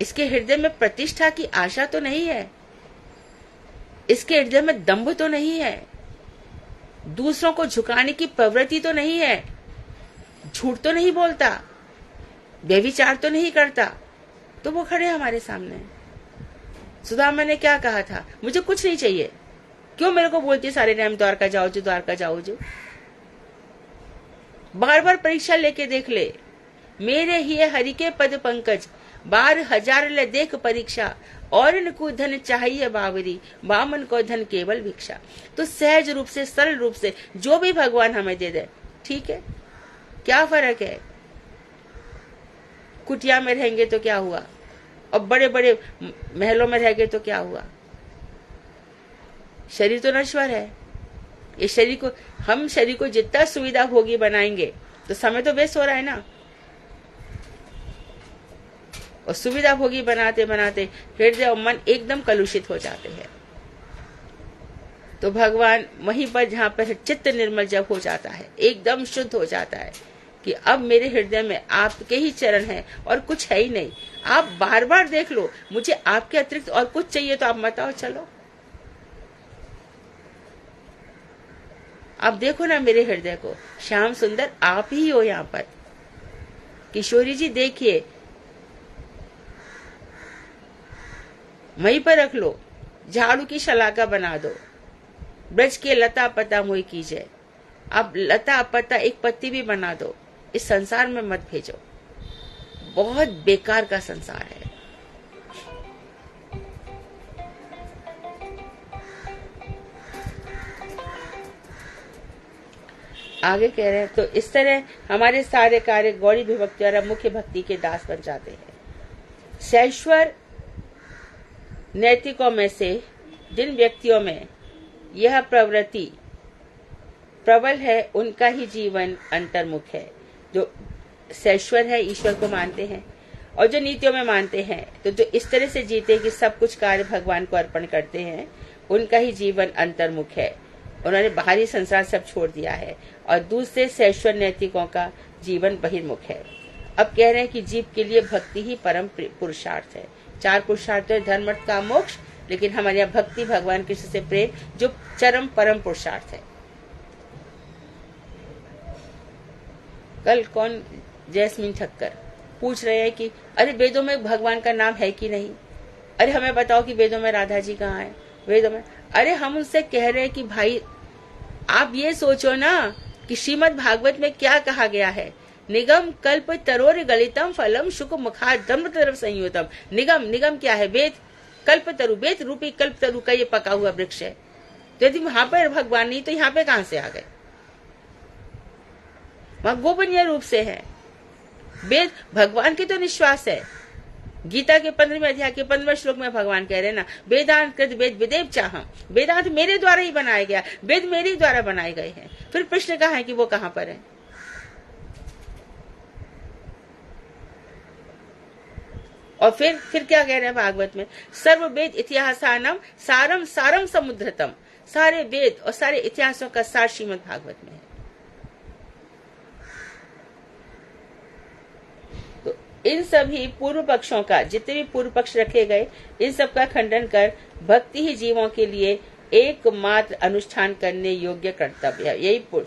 इसके हृदय में प्रतिष्ठा की आशा तो नहीं है, इसके हृदय में दंभ तो नहीं है, दूसरों को झुकाने की प्रवृत्ति तो नहीं है, झूठ तो नहीं बोलता, व्यभिचार तो नहीं करता, तो वो खड़े हमारे सामने। सुदामा ने क्या कहा था? मुझे कुछ नहीं चाहिए, क्यों मेरे को बोलती सारे टाइम द्वारका जाओ जो, द्वारका जाओ जो। बार बार परीक्षा लेके देख ले, मेरे ही हरि के पद पंकज, 12,000 ले देख परीक्षा, और इनको धन चाहिए बावरी, बामन को धन केवल भिक्षा। तो सहज रूप से, सरल रूप से जो भी भगवान हमें दे दे, ठीक है, क्या फर्क है? कुटिया में रहेंगे तो क्या हुआ, और बड़े बड़े महलों में रहेंगे तो क्या हुआ? शरीर तो नश्वर है। ये शरीर को, हम शरीर को जितना सुविधा भोगी बनाएंगे तो समय तो वेस्ट हो रहा है ना। और सुविधा भोगी बनाते बनाते हृदय और मन एकदम कलुषित हो जाते हैं। तो भगवान वहीं पर, जहां पर चित्त निर्मल जब हो जाता है, एकदम शुद्ध हो जाता है कि अब मेरे हृदय में आपके ही चरण हैं और कुछ है ही नहीं। आप बार बार देख लो, मुझे आपके अतिरिक्त और कुछ चाहिए तो आप बताओ, चलो आप देखो ना मेरे हृदय को। श्याम सुंदर आप ही हो यहाँ पर। किशोरी जी देखिए, वहीं पर रख लो, झाड़ू की शलाका बना दो, ब्रज के लता पता मोई कीजिए। अब लता पता एक पत्ती भी बना दो, इस संसार में मत भेजो। बहुत बेकार का संसार है। आगे कह रहे हैं, तो इस तरह हमारे सारे कार्य गौड़ी विभक्ति द्वारा मुख्य भक्ति के दास बन जाते हैं। शैश्वर नैतिकों में से जिन व्यक्तियों में यह प्रवृत्ति प्रबल है, उनका ही जीवन अंतर्मुख है। जो शैश्वर है, ईश्वर को मानते हैं, और जो नीतियों में मानते हैं, तो जो इस तरह से जीते कि सब कुछ कार्य भगवान को अर्पण करते हैं, उनका ही जीवन अंतर्मुख है। उन्होंने बाहरी संसार सब छोड़ दिया है। और दूसरे शैश्वर नैतिकों का जीवन बहिर्मुख है। अब कह रहे हैं कि जीव के लिए भक्ति ही परम पुरुषार्थ है। 4 पुरुषार्थ है, धर्म अर्थ काम मोक्ष, लेकिन हमारे यहाँ भक्ति, भगवान कृष्ण से प्रेम, जो चरम परम पुरुषार्थ है। कल कौन, जैस्मिन ठक्कर पूछ रहे हैं कि अरे वेदों में भगवान का नाम है कि नहीं, अरे हमें बताओ कि वेदों में राधा जी कहाँ है, वेदों में। अरे हम उनसे कह रहे हैं कि भाई आप ये सोचो ना कि श्रीमद् भागवत में क्या कहा गया है, निगम कल्प तरोर गलितम फलम शुक मुखा दम्भ तरफ संयुतम। निगम क्या है? वेद, कल्प तरु, वेद रूपी कल्प तरु का ये पका हुआ वृक्ष है। तो यदि वहां पर भगवान नहीं तो यहाँ पे कहां से आ गए? वहां गोपनीय रूप से है। वेद भगवान की तो निश्वास है। गीता के 15वें अध्याय के 15वें श्लोक में भगवान कह रहे हैं ना, वेदांत कृत वेद विदेव चाहम, वेदांत मेरे द्वारा ही बनाया गया, वेद मेरे द्वारा बनाए गए हैं। फिर प्रश्न कहाँ है कि वो कहाँ पर है? और फिर क्या कह रहे हैं भागवत में? सर्व वेद इतिहासानम सारम सारम समुद्रतम। सारे वेद और सारे इतिहासों का सार श्रीमद् भागवत में है। तो इन सभी पूर्व पक्षों का, जितने भी पूर्व पक्ष रखे गए, इन सब का खंडन कर भक्ति ही जीवों के लिए एकमात्र अनुष्ठान करने योग्य कर्तव्य है। यही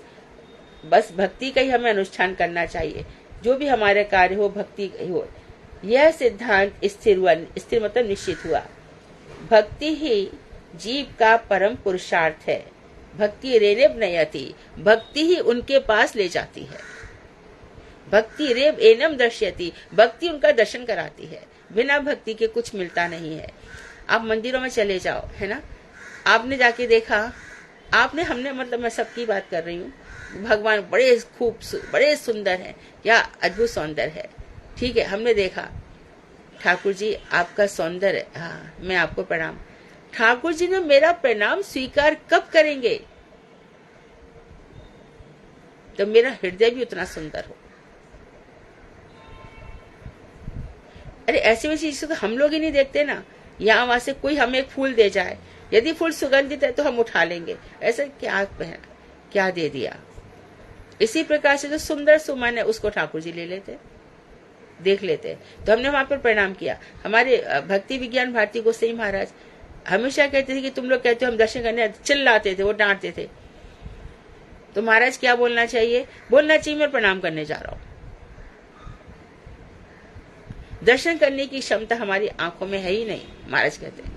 बस भक्ति का ही हमें अनुष्ठान करना चाहिए। जो भी हमारे कार्य हो, भक्ति हो। यह सिद्धांत स्थिर हुआ, स्थिर मतलब निश्चित हुआ। भक्ति ही जीव का परम पुरुषार्थ है। भक्ति रेनेब नयति, भक्ति ही उनके पास ले जाती है। भक्ति रेव एनम दर्शयति, भक्ति उनका दर्शन कराती है। बिना भक्ति के कुछ मिलता नहीं है। आप मंदिरों में चले जाओ, है ना, आपने जाके देखा, आपने, हमने, मतलब मैं सबकी बात कर रही हूँ, भगवान बड़े बड़े सुंदर है, या अद्भुत सौंदर्य है, ठीक है, हमने देखा, ठाकुर जी आपका सौंदर्य, हाँ, मैं आपको प्रणाम। ठाकुर जी ने मेरा प्रणाम स्वीकार कब करेंगे? तो मेरा हृदय भी उतना सुंदर हो। अरे ऐसी वैसी चीजों को हम लोग ही नहीं देखते ना। यहाँ वहां से कोई हमें एक फूल दे जाए, यदि फूल सुगंधित है तो हम उठा लेंगे, ऐसा क्या दे दिया। इसी प्रकार से जो सुंदर सुमन है उसको ठाकुर जी ले लेते, देख लेते। तो हमने वहां पर प्रणाम किया। हमारे भक्ति विज्ञान भारती गोसाई महाराज हमेशा कहते थे कि तुम लोग कहते हो हम दर्शन करने, चिल्लाते थे, वो डांटते थे। तो महाराज क्या बोलना चाहिए? बोलना चाहिए मैं प्रणाम करने जा रहा हूं। दर्शन करने की क्षमता हमारी आंखों में है ही नहीं, महाराज कहते हैं।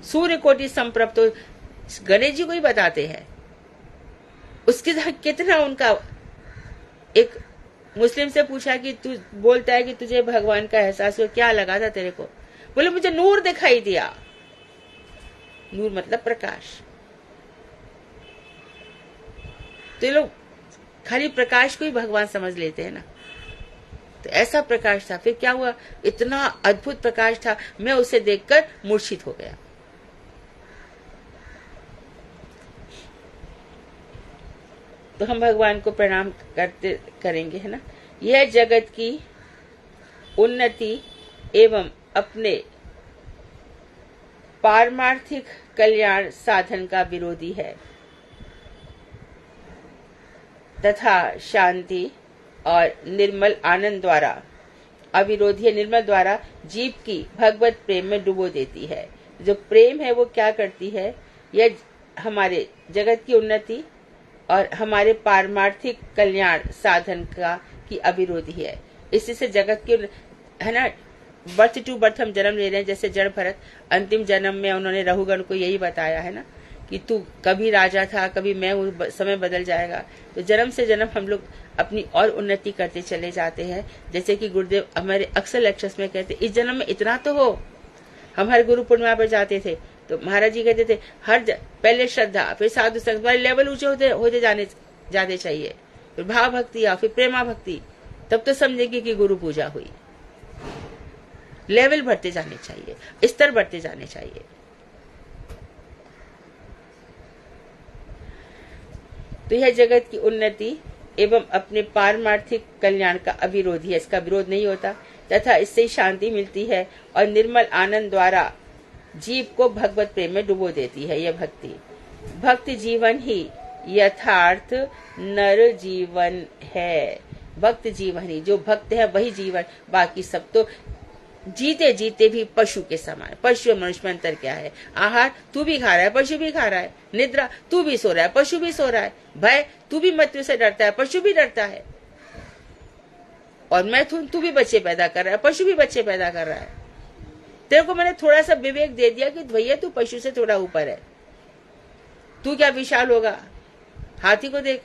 सूर्य कोटि संप्रभ तो गणेश जी को ही बताते हैं। उसके साथ कितना उनका, एक मुस्लिम से पूछा कि तू बोलता है कि तुझे भगवान का एहसास हुआ, क्या लगा था तेरे को? बोले मुझे नूर दिखाई दिया। नूर मतलब प्रकाश। तो ये लोग खाली प्रकाश को ही भगवान समझ लेते हैं ना। तो ऐसा प्रकाश था। फिर क्या हुआ? इतना अद्भुत प्रकाश था, मैं उसे देखकर मूर्छित हो गया। तो हम भगवान को प्रणाम करेंगे, है ना। यह जगत की उन्नति एवं अपने पारमार्थिक कल्याण साधन का विरोधी है तथा शांति और निर्मल आनंद द्वारा, अविरोधी निर्मल द्वारा जीव की भगवत प्रेम में डुबो देती है। जो प्रेम है वो क्या करती है? यह हमारे जगत की उन्नति और हमारे पारमार्थिक कल्याण साधन की अविरोधी है। इसी से जगत की, है ना, बर्थ टू बर्थ हम जन्म ले रहे हैं। जैसे जड़ भरत अंतिम जन्म में उन्होंने रघुगण को यही बताया है ना कि तू कभी राजा था, कभी मैं हूँ, समय बदल जाएगा। तो जन्म से जन्म हम लोग अपनी और उन्नति करते चले जाते हैं। जैसे कि गुरुदेव हमारे अक्सर लेक्चर्स में कहते, इस जन्म में इतना तो हो। हम हर गुरु पूर्णिमा पर जाते थे तो महाराज जी कहते थे पहले श्रद्धा, फिर साधु संग, लेवल ऊंचे होते जाने चाहिए, फिर भाव भक्ति या फिर प्रेमा भक्ति, तब तो समझेंगे कि गुरु पूजा हुई। लेवल बढ़ते जाने चाहिए, स्तर बढ़ते जाने चाहिए। तो यह जगत की उन्नति एवं अपने पारमार्थिक कल्याण का अविरोधी है, इसका विरोध नहीं होता, तथा इससे शांति मिलती है और निर्मल आनंद द्वारा जीव को भगवत प्रेम में डुबो देती है। यह भक्ति भक्ति जीवन ही यथार्थ नर जीवन है। भक्त जीवन ही, जो भक्त है वही जीवन, बाकी सब तो जीते जीते भी पशु के समान। पशु और मनुष्य में अंतर क्या है? आहार तू भी खा रहा है, पशु भी खा रहा है। निद्रा तू भी सो रहा है, पशु भी सो रहा है। भय तू भी मृत्यु से डरता है, पशु भी डरता है। और मैथुन तू भी बच्चे पैदा कर रहा है, पशु भी बच्चे पैदा कर रहा है। तेरे को मैंने थोड़ा सा विवेक दे दिया कि भैया तू पशु से थोड़ा ऊपर है। तू क्या विशाल होगा, हाथी को देख,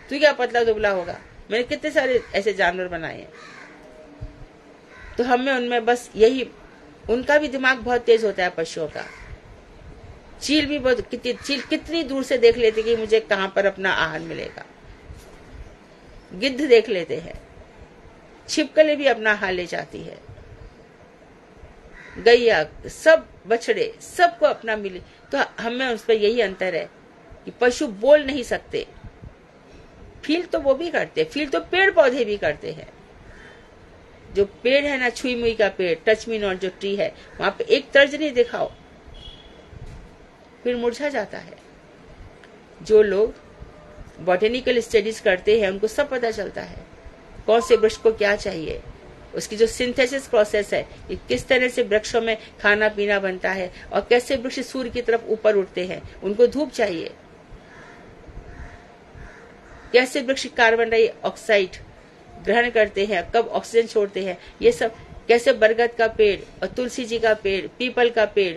तू क्या पतला दुबला होगा। मैंने कितने सारे ऐसे जानवर बनाए हैं। तो हमें उनमें बस यही, उनका भी दिमाग बहुत तेज होता है पशुओं का। चील भी बहुत, चील कितनी दूर से देख लेते कि मुझे कहां पर अपना आहार मिलेगा। गिद्ध देख लेते हैं, छिपकली भी अपना आहार ले जाती है, गैया, सब बछड़े, सबको अपना मिले। तो हमें उस पर यही अंतर है कि पशु बोल नहीं सकते, फील तो वो भी करते, फील तो पेड़ पौधे भी करते हैं। जो पेड़ है ना, छुई मुई का पेड़, टच मी नॉट जो ट्री है, वहां पे एक तर्ज नहीं दिखाओ फिर मुरझा जाता है। जो लोग बॉटेनिकल स्टडीज करते हैं उनको सब पता चलता है कौन से वृक्ष को क्या चाहिए, उसकी जो सिंथेसिस प्रोसेस है कि किस तरह से वृक्षों में खाना पीना बनता है और कैसे वृक्ष सूर्य की तरफ ऊपर उठते हैं। उनको धूप चाहिए, कैसे वृक्ष कार्बन डाइऑक्साइड ग्रहण करते हैं, कब ऑक्सीजन छोड़ते हैं, ये सब कैसे बरगद का पेड़ और तुलसी जी का पेड़, पीपल का पेड़,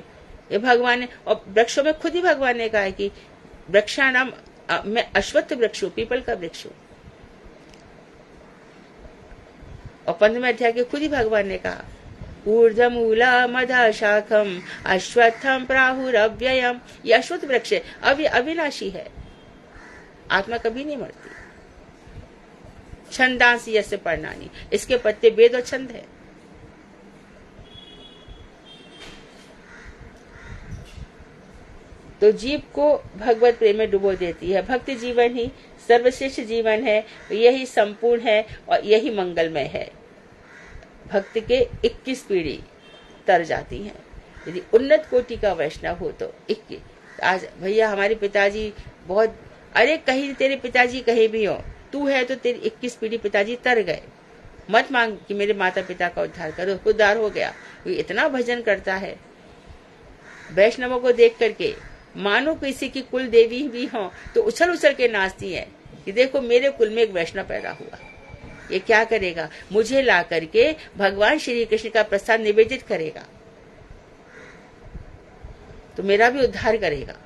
ये भगवान ने, और वृक्षों में खुद ही भगवान ने कहा है कि वृक्षाणाम, मैं अश्वत्थ वृक्ष हूं, पीपल का वृक्ष हूं। और 15वें अध्याय के खुद ही भगवान ने कहा, ऊर्ध्वमूला मधा शाखम अश्वत्थम प्राहुरव्ययम। ये अश्वत्थ वृक्ष है, अब ये अविनाशी है, आत्मा कभी नहीं मरती। छंदांसी यस्य पर्णानि, इसके पत्ते वेद और छंद है। तो जीव को भगवत प्रेम में डुबो देती है। भक्ति जीवन ही सर्वश्रेष्ठ जीवन है, यही संपूर्ण है और यही मंगलमय है। भक्त के 21 पीढ़ी तर जाती हैं। यदि उन्नत कोटि का वैष्णव हो तो 21। आज भैया हमारे पिताजी बहुत, अरे कहीं तेरे पिताजी कहीं भी हो, तू है तो तेरी 21 पीढ़ी पिताजी तर गए। मत मांग कि मेरे माता पिता का उद्धार करो, उद्धार हो गया। इतना भजन करता है वैष्णवों को देख करके, मानो किसी की कुल देवी भी हो तो उछल उछल के नाचती है कि देखो मेरे कुल में एक वैष्णव पैदा हुआ। ये क्या करेगा? मुझे ला करके भगवान श्री कृष्ण का प्रसाद निवेदित करेगा तो मेरा भी उद्धार करेगा।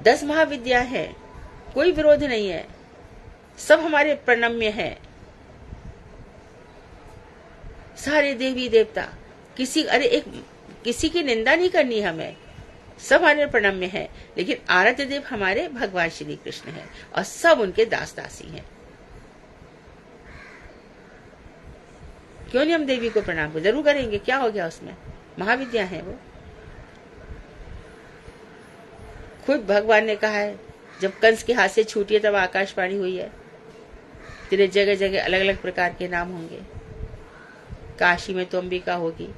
10 महाविद्या है, कोई विरोध नहीं है, सब हमारे प्रणम्य है। सारे देवी देवता, किसी की निंदा नहीं करनी हमें, सब हमारे प्रणम्य है। लेकिन आराध्य देव हमारे भगवान श्री कृष्ण है और सब उनके दास दासी हैं। क्यों नहीं हम देवी को प्रणाम जरूर करेंगे, क्या हो गया उसमें? महाविद्या है वो। खुद भगवान ने कहा है, जब कंस के हाथ से छूटी है तब आकाशवाणी हुई है, तेरे जगह जगह अलग अलग प्रकार के नाम होंगे। काशी में तो अंबिका होगी,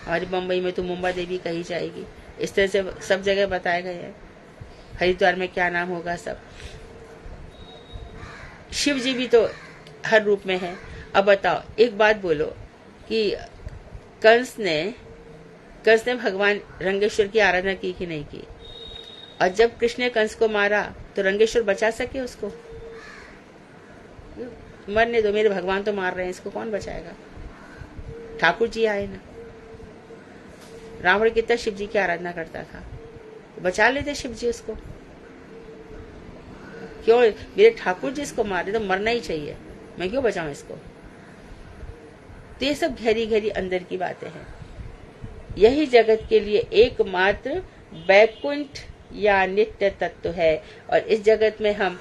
हमारी बम्बई में तो मुंबा देवी कही जाएगी। इस तरह से सब जगह बताए गए हैं। हरिद्वार में क्या नाम होगा सब। शिव जी भी तो हर रूप में है। अब बताओ, एक बात बोलो कि कंस ने भगवान रंगेश्वर की आराधना की कि नहीं की? और जब कृष्ण ने कंस को मारा तो रंगेश्वर बचा सके उसको? मरने दो, मेरे भगवान तो मार रहे हैं, इसको कौन बचाएगा? ठाकुर जी आए ना। रावण कितना शिव जी की आराधना करता था, बचा लेते शिव जी उसको। क्यों मेरे ठाकुर जी इसको मारे, तो मरना ही चाहिए, मैं क्यों बचाऊं इसको। तो ये सब गहरी गहरी अंदर की बातें हैं। यही जगत के लिए एकमात्र वैकुंठ या नित्य तत्व है। और इस जगत में हम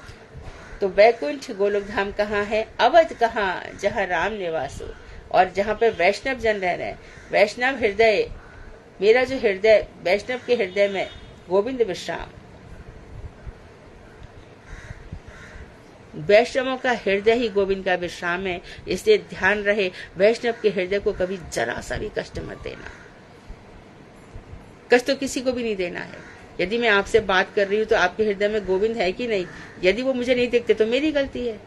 तो वैकुंठ गोलोक धाम कहाँ है, अवध कहाँ, जहाँ राम निवास हो, और जहाँ पे वैष्णव जन रह रहे हैं। वैष्णव हृदय, मेरा जो हृदय, वैष्णव के हृदय में गोविंद विश्राम। वैष्णवों का हृदय ही गोविंद का विश्राम है। इसलिए ध्यान रहे, वैष्णव के हृदय को कभी जरा सा भी कष्ट मत देना। कष्ट तो किसी को भी नहीं देना है। यदि मैं आपसे बात कर रही हूँ तो आपके हृदय में गोविंद है कि नहीं, यदि वो मुझे नहीं देखते तो मेरी गलती है।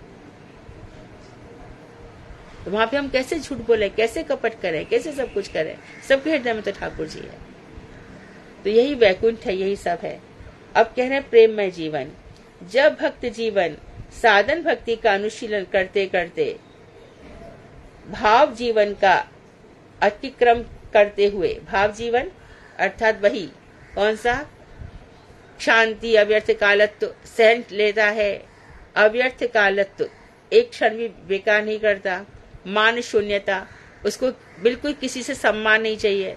तो वहां पे हम कैसे झूठ बोले, कैसे कपट करें, कैसे सब कुछ करें। सबके हृदय में तो ठाकुर जी है। तो यही वैकुंठ है, यही सब है। अब कह रहे हैं प्रेममय जीवन। जब भक्त जीवन साधन भक्ति का अनुशीलन करते करते भाव जीवन का अतिक्रम करते हुए, भाव जीवन अर्थात वही कौन सा, शांति, अव्यर्थ कालत्व सहन लेता है। अव्यर्थ कालत्व एक क्षण भी बेकार नहीं करता। मान शून्यता, उसको बिल्कुल किसी से सम्मान नहीं चाहिए।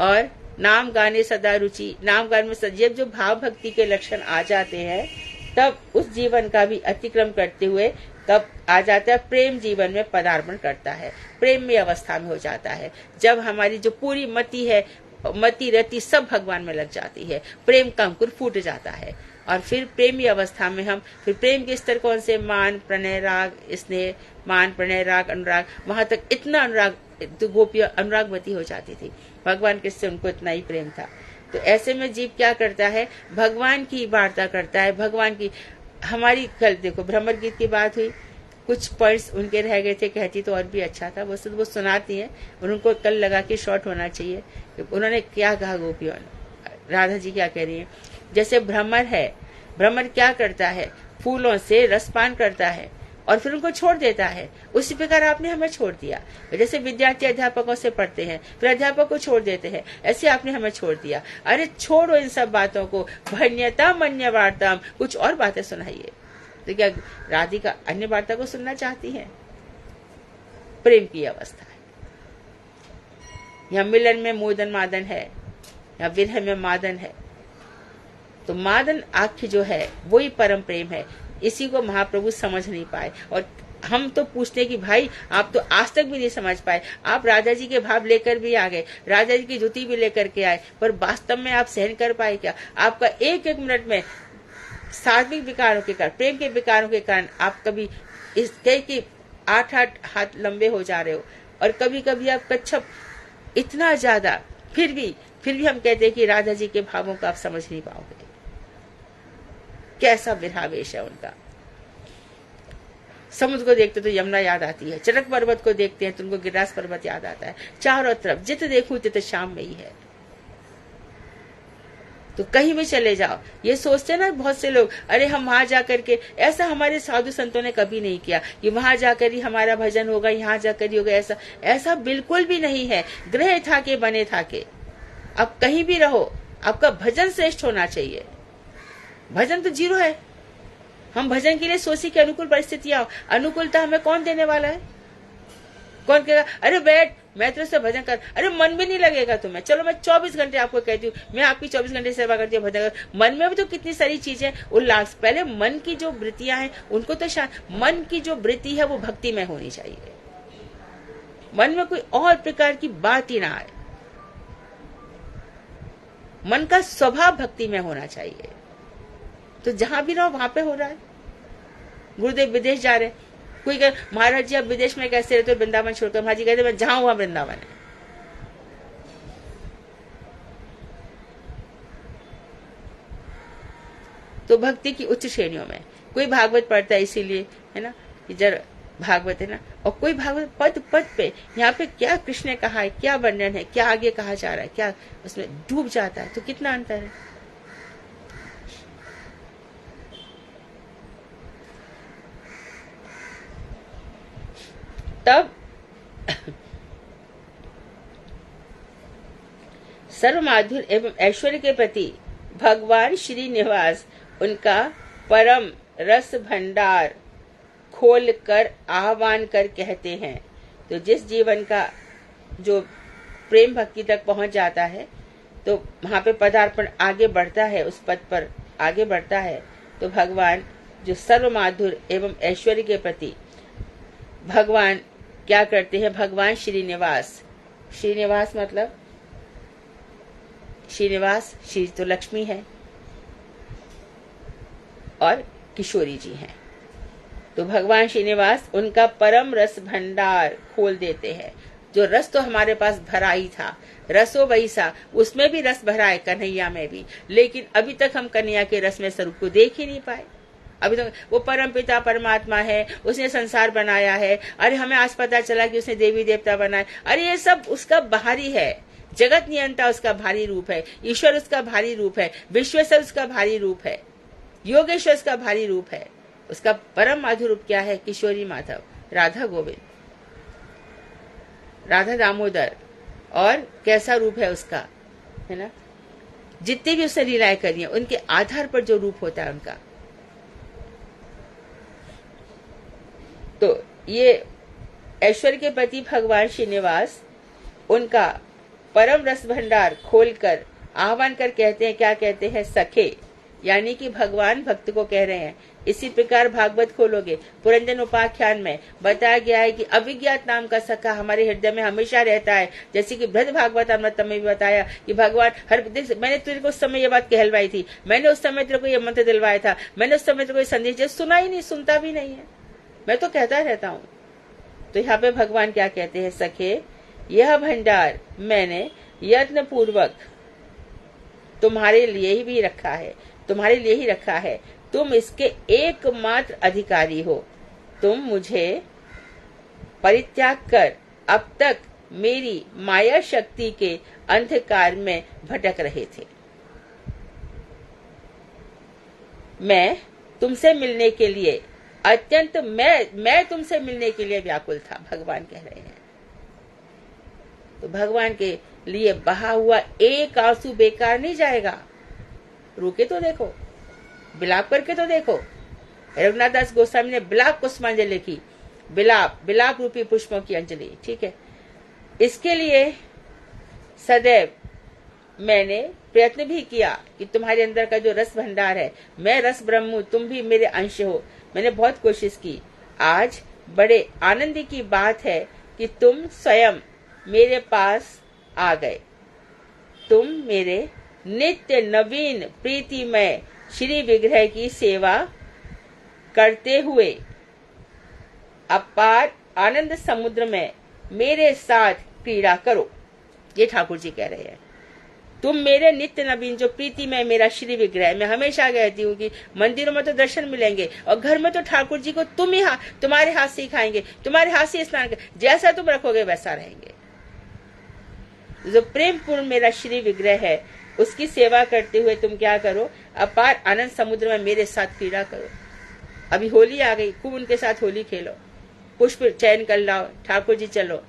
और नाम गाने सदा रुचि, नाम गाने में सजीव जो भाव भक्ति के लक्षण आ जाते हैं, तब उस जीवन का भी अतिक्रम करते हुए तब आ जाता है प्रेम जीवन में पदार्पण करता है। प्रेम में अवस्था में हो जाता है, जब हमारी जो पूरी मति है, मति रति सब भगवान में लग जाती है, प्रेम का अंकुर फूट जाता है। और फिर प्रेमी अवस्था में हम फिर प्रेम के स्तर कौन से, मान प्रणय राग स्नेह, मान प्रणय राग अनुराग, वहां तक इतना अनुराग, तो गोपियां अनुरागवती हो जाती थी। भगवान के से उनको इतना ही प्रेम था। तो ऐसे में जीव क्या करता है, भगवान की वार्ता करता है। भगवान की हमारी कल देखो भ्रमर गीत की बात हुई, कुछ पॉइंट्स उनके रह गए थे, कहती तो और भी अच्छा था। वो सुनाती हैं और उनको कल लगा के शॉर्ट होना चाहिए। उन्होंने क्या कहा, गोपियों राधा जी क्या कह रही है। जैसे भ्रमर है, भ्रमर क्या करता है, फूलों से रसपान करता है और फिर उनको छोड़ देता है। उसी प्रकार आपने हमें छोड़ दिया। जैसे विद्यार्थी अध्यापकों से पढ़ते हैं, फिर अध्यापक को छोड़ देते हैं, ऐसे आपने हमें छोड़ दिया। अरे छोड़ो इन सब बातों को, भण्यता मन्य वार्ता, कुछ और बातें सुनाइए। तो क्या राधिका अन्य वार्ता को सुनना चाहती है? प्रेम की अवस्था है। यहाँ मिलन में मोदन मादन है, या विरह में मादन है। तो मादन आख्य जो है वही परम प्रेम है। इसी को महाप्रभु समझ नहीं पाए। और हम तो पूछते कि भाई आप तो आज तक भी नहीं समझ पाए। आप राधा जी के भाव लेकर भी आ गए, राधा जी की जुती भी लेकर के आए, पर वास्तव में आप सहन कर पाए क्या? आपका एक एक मिनट में सात्विक विकारों के कारण, प्रेम के विकारों के कारण आप कभी इस कई की 8-8 हाथ लंबे हो जा रहे हो, और कभी कभी आप कच्छप इतना ज्यादा, फिर भी हम कहते हैं कि राधा जी के भावों को आप समझ नहीं पाओगे। कैसा विरहावेश है उनका। समुद्र को देखते तो यमुना याद आती है, चरक पर्वत को देखते हैं तो उनको गिरिराज पर्वत याद आता है। चारों तरफ जित देखूं तित शाम में ही है। तो कहीं भी चले जाओ, ये सोचते ना बहुत से लोग, अरे हम वहां जाकर के, ऐसा हमारे साधु संतों ने कभी नहीं किया कि वहां जाकर ही हमारा भजन होगा, यहाँ जाकर ही होगा। ऐसा बिल्कुल भी नहीं है। ग्रह था के बने था के, आप कहीं भी रहो, आपका भजन श्रेष्ठ होना चाहिए। भजन तो जीरो है। हम भजन के लिए सोची कि अनुकूल परिस्थितियां, अनुकूलता हमें कौन देने वाला है? कौन कहेगा अरे बैठ मैं तेरे से भजन कर, अरे मन भी नहीं लगेगा तुम्हें। चलो मैं 24 घंटे आपको कहती हूँ, मैं आपकी 24 घंटे सेवा करती हूँ, भजन कर। मन में भी तो कितनी सारी चीजें उल्लास। पहले मन की जो वृत्तियां हैं उनको तो मन की जो वृत्ति है वो भक्ति में होनी चाहिए। मन में कोई और प्रकार की बात ही ना आए। मन का स्वभाव भक्ति में होना चाहिए। तो जहां भी रहो वहां पे हो रहा है। गुरुदेव विदेश जा रहे, कोई कहे महाराज जी आप विदेश में कैसे रहते हो, वृंदावन छोड़कर? महाराज जी कहते मैं जहां हुआ वृंदावन है। तो भक्ति की उच्च श्रेणियों में कोई भागवत पढ़ता है इसीलिए, है ना, कि जरा भागवत है ना, और कोई भागवत पद पद पे यहाँ पे क्या कृष्ण ने कहा है, क्या वर्णन है, क्या आगे कहा जा रहा है, क्या उसमें डूब जाता है। तो कितना अंतर है। तब सर्व माधुर्य एवं ऐश्वर्य के प्रति भगवान श्रीनिवास उनका परम रस भंडार खोल कर आह्वान कर कहते हैं। तो जिस जीवन का जो प्रेम भक्ति तक पहुंच जाता है तो वहां पे पदार्पण आगे बढ़ता है, उस पद पर आगे बढ़ता है, तो भगवान जो सर्व माधुर्य एवं ऐश्वर्य के प्रति भगवान क्या करते हैं, भगवान श्रीनिवास, श्रीनिवास मतलब श्रीनिवास, श्री तो लक्ष्मी है और किशोरी जी हैं, तो भगवान श्रीनिवास उनका परम रस भंडार खोल देते हैं। जो रस तो हमारे पास भरा ही था, रसो वही सा, उसमें भी रस भरा है, कन्हैया में भी, लेकिन अभी तक हम कन्हैया के रस में स्वरूप को देख ही नहीं पाए। अभी तक वो परम पिता परमात्मा है, उसने संसार बनाया है, अरे हमें आज पता चला कि उसने देवी देवता बनाए, अरे ये सब उसका बाहरी है, जगत नियंता उसका भारी रूप है, ईश्वर उसका भारी रूप है, विश्वेश्वर उसका भारी रूप है, योगेश्वर उसका भारी रूप है। उसका परम माधुर रूप क्या है, किशोरी माधव, राधा गोविंद, राधा दामोदर, और कैसा रूप है उसका, है ना। जितने भी उसने लीलाएं करी हैं उनके आधार पर जो रूप होता है उनका, तो ये ऐश्वर्य के प्रति भगवान श्रीनिवास उनका परम रस भंडार खोलकर आह्वान कर कहते हैं, क्या कहते हैं, सखे, यानी कि भगवान भक्त को कह रहे हैं। इसी प्रकार भागवत खोलोगे, पुरंजन उपाख्यान में बताया गया है कि अविज्ञात नाम का सखा हमारे हृदय में हमेशा रहता है। जैसे कि बृहद भागवत अमृतम में भी बताया कि भगवान मैंने तेरे को उस समय ये बात कहलवाई थी, मैंने उस समय तेरे को ये मंत्र दिलवाया था, मैंने उस समय तेरे को ये संदेश सुना ही नहीं, सुनता भी नहीं है, मैं तो कहता रहता हूँ। तो यहाँ पे भगवान क्या कहते हैं, सखे, यह भंडार मैंने यत्न पूर्वक तुम्हारे लिए ही भी रखा है, तुम्हारे लिए ही रखा है, तुम इसके एकमात्र अधिकारी हो। तुम मुझे परित्याग कर अब तक मेरी माया शक्ति के अंधकार में भटक रहे थे। मैं तुमसे मिलने के लिए अत्यंत मैं तुमसे मिलने के लिए व्याकुल था, भगवान कह रहे हैं। तो भगवान के लिए बहा हुआ एक आंसू बेकार नहीं जाएगा। रुके तो देखो, बिलाप करके तो देखो। रघुनाथ दास गोस्वामी ने बिलाप पुष्पांजलि लिखी, बिलाप रूपी पुष्पों की अंजलि, ठीक है। इसके लिए सदैव मैंने प्रयत्न भी किया कि तुम्हारे अंदर का जो रस भंडार है, मैं रस ब्रह्म हूं, तुम भी मेरे अंश हो, मैंने बहुत कोशिश की। आज बड़े आनंद की बात है कि तुम स्वयं मेरे पास आ गए। तुम मेरे नित्य नवीन प्रीतिमय श्री विग्रह की सेवा करते हुए अपार आनंद समुद्र में मेरे साथ क्रीड़ा करो। ये ठाकुर जी कह रहे हैं, तुम मेरे नित्य नवीन जो प्रीति में मेरा श्री विग्रह, मैं हमेशा कहती हूँ कि मंदिरों में तो दर्शन मिलेंगे और घर में तो ठाकुर जी को तुम्हारे हाथ से ही खाएंगे, तुम्हारे हाथ से स्नान कर, जैसा तुम रखोगे वैसा रहेंगे। जो प्रेम पूर्ण मेरा श्री विग्रह है उसकी सेवा करते हुए तुम क्या करो, अपार आनंद समुद्र में मेरे साथ क्रीड़ा करो। अभी होली आ गई, खूब उनके साथ होली खेलो, पुष्प चयन कर लाओ, ठाकुर जी चलो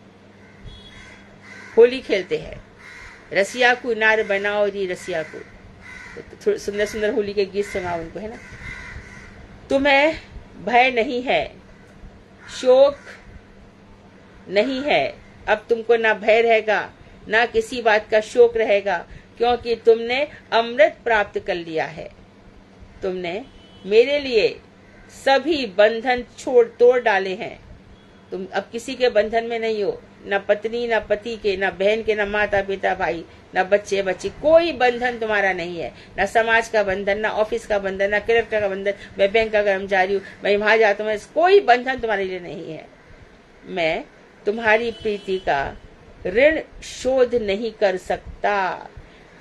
होली खेलते हैं। रसिया को नार बनाओ री रसिया को, तो सुंदर सुंदर होली के गीत सुनाओ उनको, है ना। तुम्हें भय नहीं है, शोक नहीं है, अब तुमको ना भय रहेगा ना किसी बात का शोक रहेगा, क्योंकि तुमने अमृत प्राप्त कर लिया है। तुमने मेरे लिए सभी बंधन तोड़ डाले हैं। तुम अब किसी के बंधन में नहीं हो, न पत्नी न पति के, न बहन के, न माता पिता भाई, न बच्चे बच्ची, कोई बंधन तुम्हारा नहीं है। न समाज का बंधन, न ऑफिस का बंधन, न कलेक्टर का बंधन, मैं बैंक का कर्मचारी हूँ, मैं वहां जाता हूँ, कोई बंधन तुम्हारे लिए नहीं है। मैं तुम्हारी प्रीति का ऋण शोध नहीं कर सकता।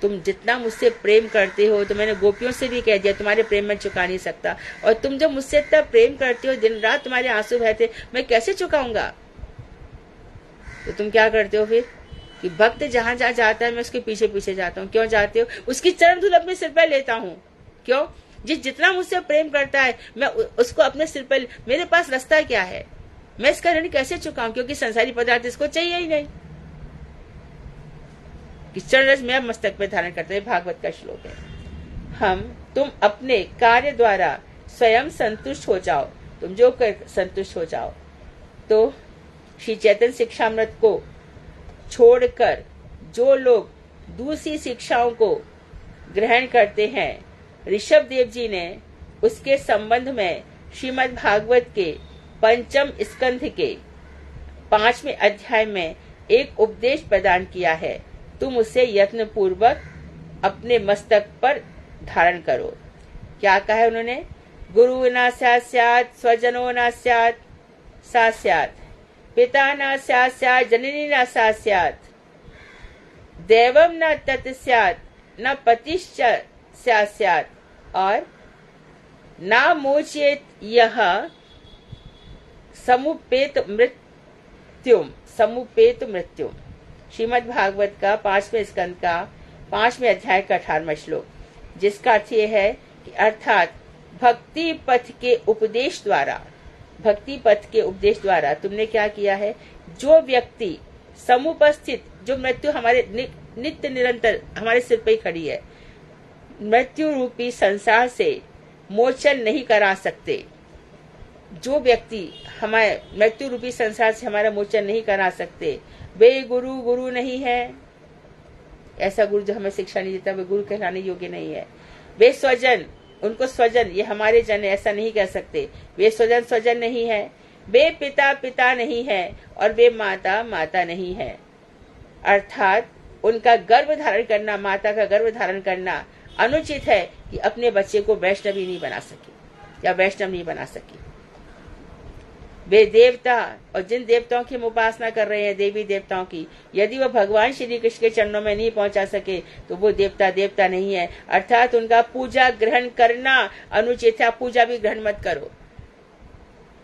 तुम जितना मुझसे प्रेम करते हो, तो मैंने गोपियों से भी कह दिया, तुम्हारे प्रेम में चुका नहीं सकता। और तुम जब मुझसे इतना प्रेम करते हो, दिन रात तुम्हारे आंसू बहते, मैं कैसे चुकाऊंगा। तो तुम क्या करते हो फिर कि भक्त जहां जहां जाता है मैं उसके पीछे पीछे जाता हूँ। क्यों जाते हो? उसकी चरण धूल अपने सिर पर लेता हूँ। क्यों? जितना मुझसे प्रेम करता है मैं उसको अपने सिर पर, मेरे पास रास्ता क्या है, मैं इसका ऋण कैसे चुकाऊं, क्योंकि संसारी पदार्थ इसको चाहिए ही नहीं। कि चरण रज मैं मस्तक पे धारण करते हैं। भागवत का श्लोक है। तुम अपने कार्य द्वारा स्वयं संतुष्ट हो जाओ, तुम जो कर संतुष्ट हो जाओ। तो श्री चैतन्य शिक्षामृत को छोड़कर जो लोग दूसरी शिक्षाओं को ग्रहण करते हैं, ऋषभ देव जी ने उसके संबंध में श्रीमद् भागवत के 5म स्कंध के 5वें अध्याय में एक उपदेश प्रदान किया है। तुम उसे यत्न पूर्वक अपने मस्तक पर धारण करो। क्या कहा है उन्होंने? गुरु न स्यात्, स्वजनो न स्यात्, सा स्यात्, पिता न स्यात्, जननी न सा स्यात्, दैवम न तत् स्यात्, न पतिश्च स्यात्, और न मोचेत यह समुपेत मृत्युम। श्रीमद् भागवत का 5वें स्कंद का 5वें अध्याय का 18वां श्लोक, जिसका अर्थ ये है कि अर्थात भक्ति पथ के उपदेश द्वारा तुमने क्या किया है? जो व्यक्ति समुपस्थित, जो मृत्यु हमारे नित्य निरंतर हमारे सिर पे ही खड़ी है, मृत्यु रूपी संसार से मोचन नहीं करा सकते, जो व्यक्ति मृत्यु रूपी संसार से हमारा मोचन नहीं करा सकते, वे गुरु नहीं है। ऐसा गुरु जो हमें शिक्षा नहीं देता वे गुरु कहलाने योग्य नहीं है। वे स्वजन, उनको स्वजन, ये हमारे जन ऐसा नहीं कह सकते, वे स्वजन नहीं है। वे पिता नहीं है और वे माता नहीं है। अर्थात उनका गर्भ धारण करना, माता का गर्भ धारण करना अनुचित है कि अपने बच्चे को वैष्णवी नहीं बना सकी या वैष्णव नहीं बना सकी। वे देवता, और जिन देवताओं की हम उपासना कर रहे हैं, देवी देवताओं की, यदि वह भगवान श्री कृष्ण के चरणों में नहीं पहुंचा सके तो वो देवता नहीं है। अर्थात उनका पूजा ग्रहण करना अनुचित है। पूजा भी ग्रहण मत करो।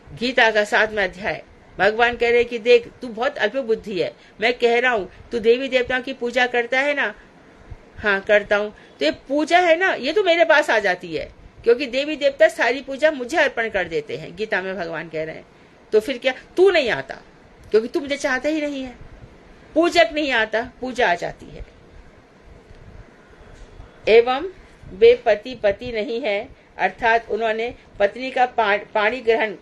गीता का 7वां अध्याय, भगवान कह रहे कि देख तू बहुत अल्प बुद्धि है, मैं कह रहा हूँ तू देवी देवताओं की पूजा करता है ना? हाँ करता हूँ। तो ये पूजा है ना, ये तो मेरे पास आ जाती है, क्योंकि देवी देवता सारी पूजा मुझे अर्पण कर देते हैं। गीता में भगवान कह रहे हैं। तो फिर क्या तू नहीं आता? क्योंकि तू मुझे चाहता ही नहीं है। पूजक नहीं आता, पूजा आ जाती है। एवं वे पति नहीं है, अर्थात उन्होंने पत्नी का पाणी ग्रहण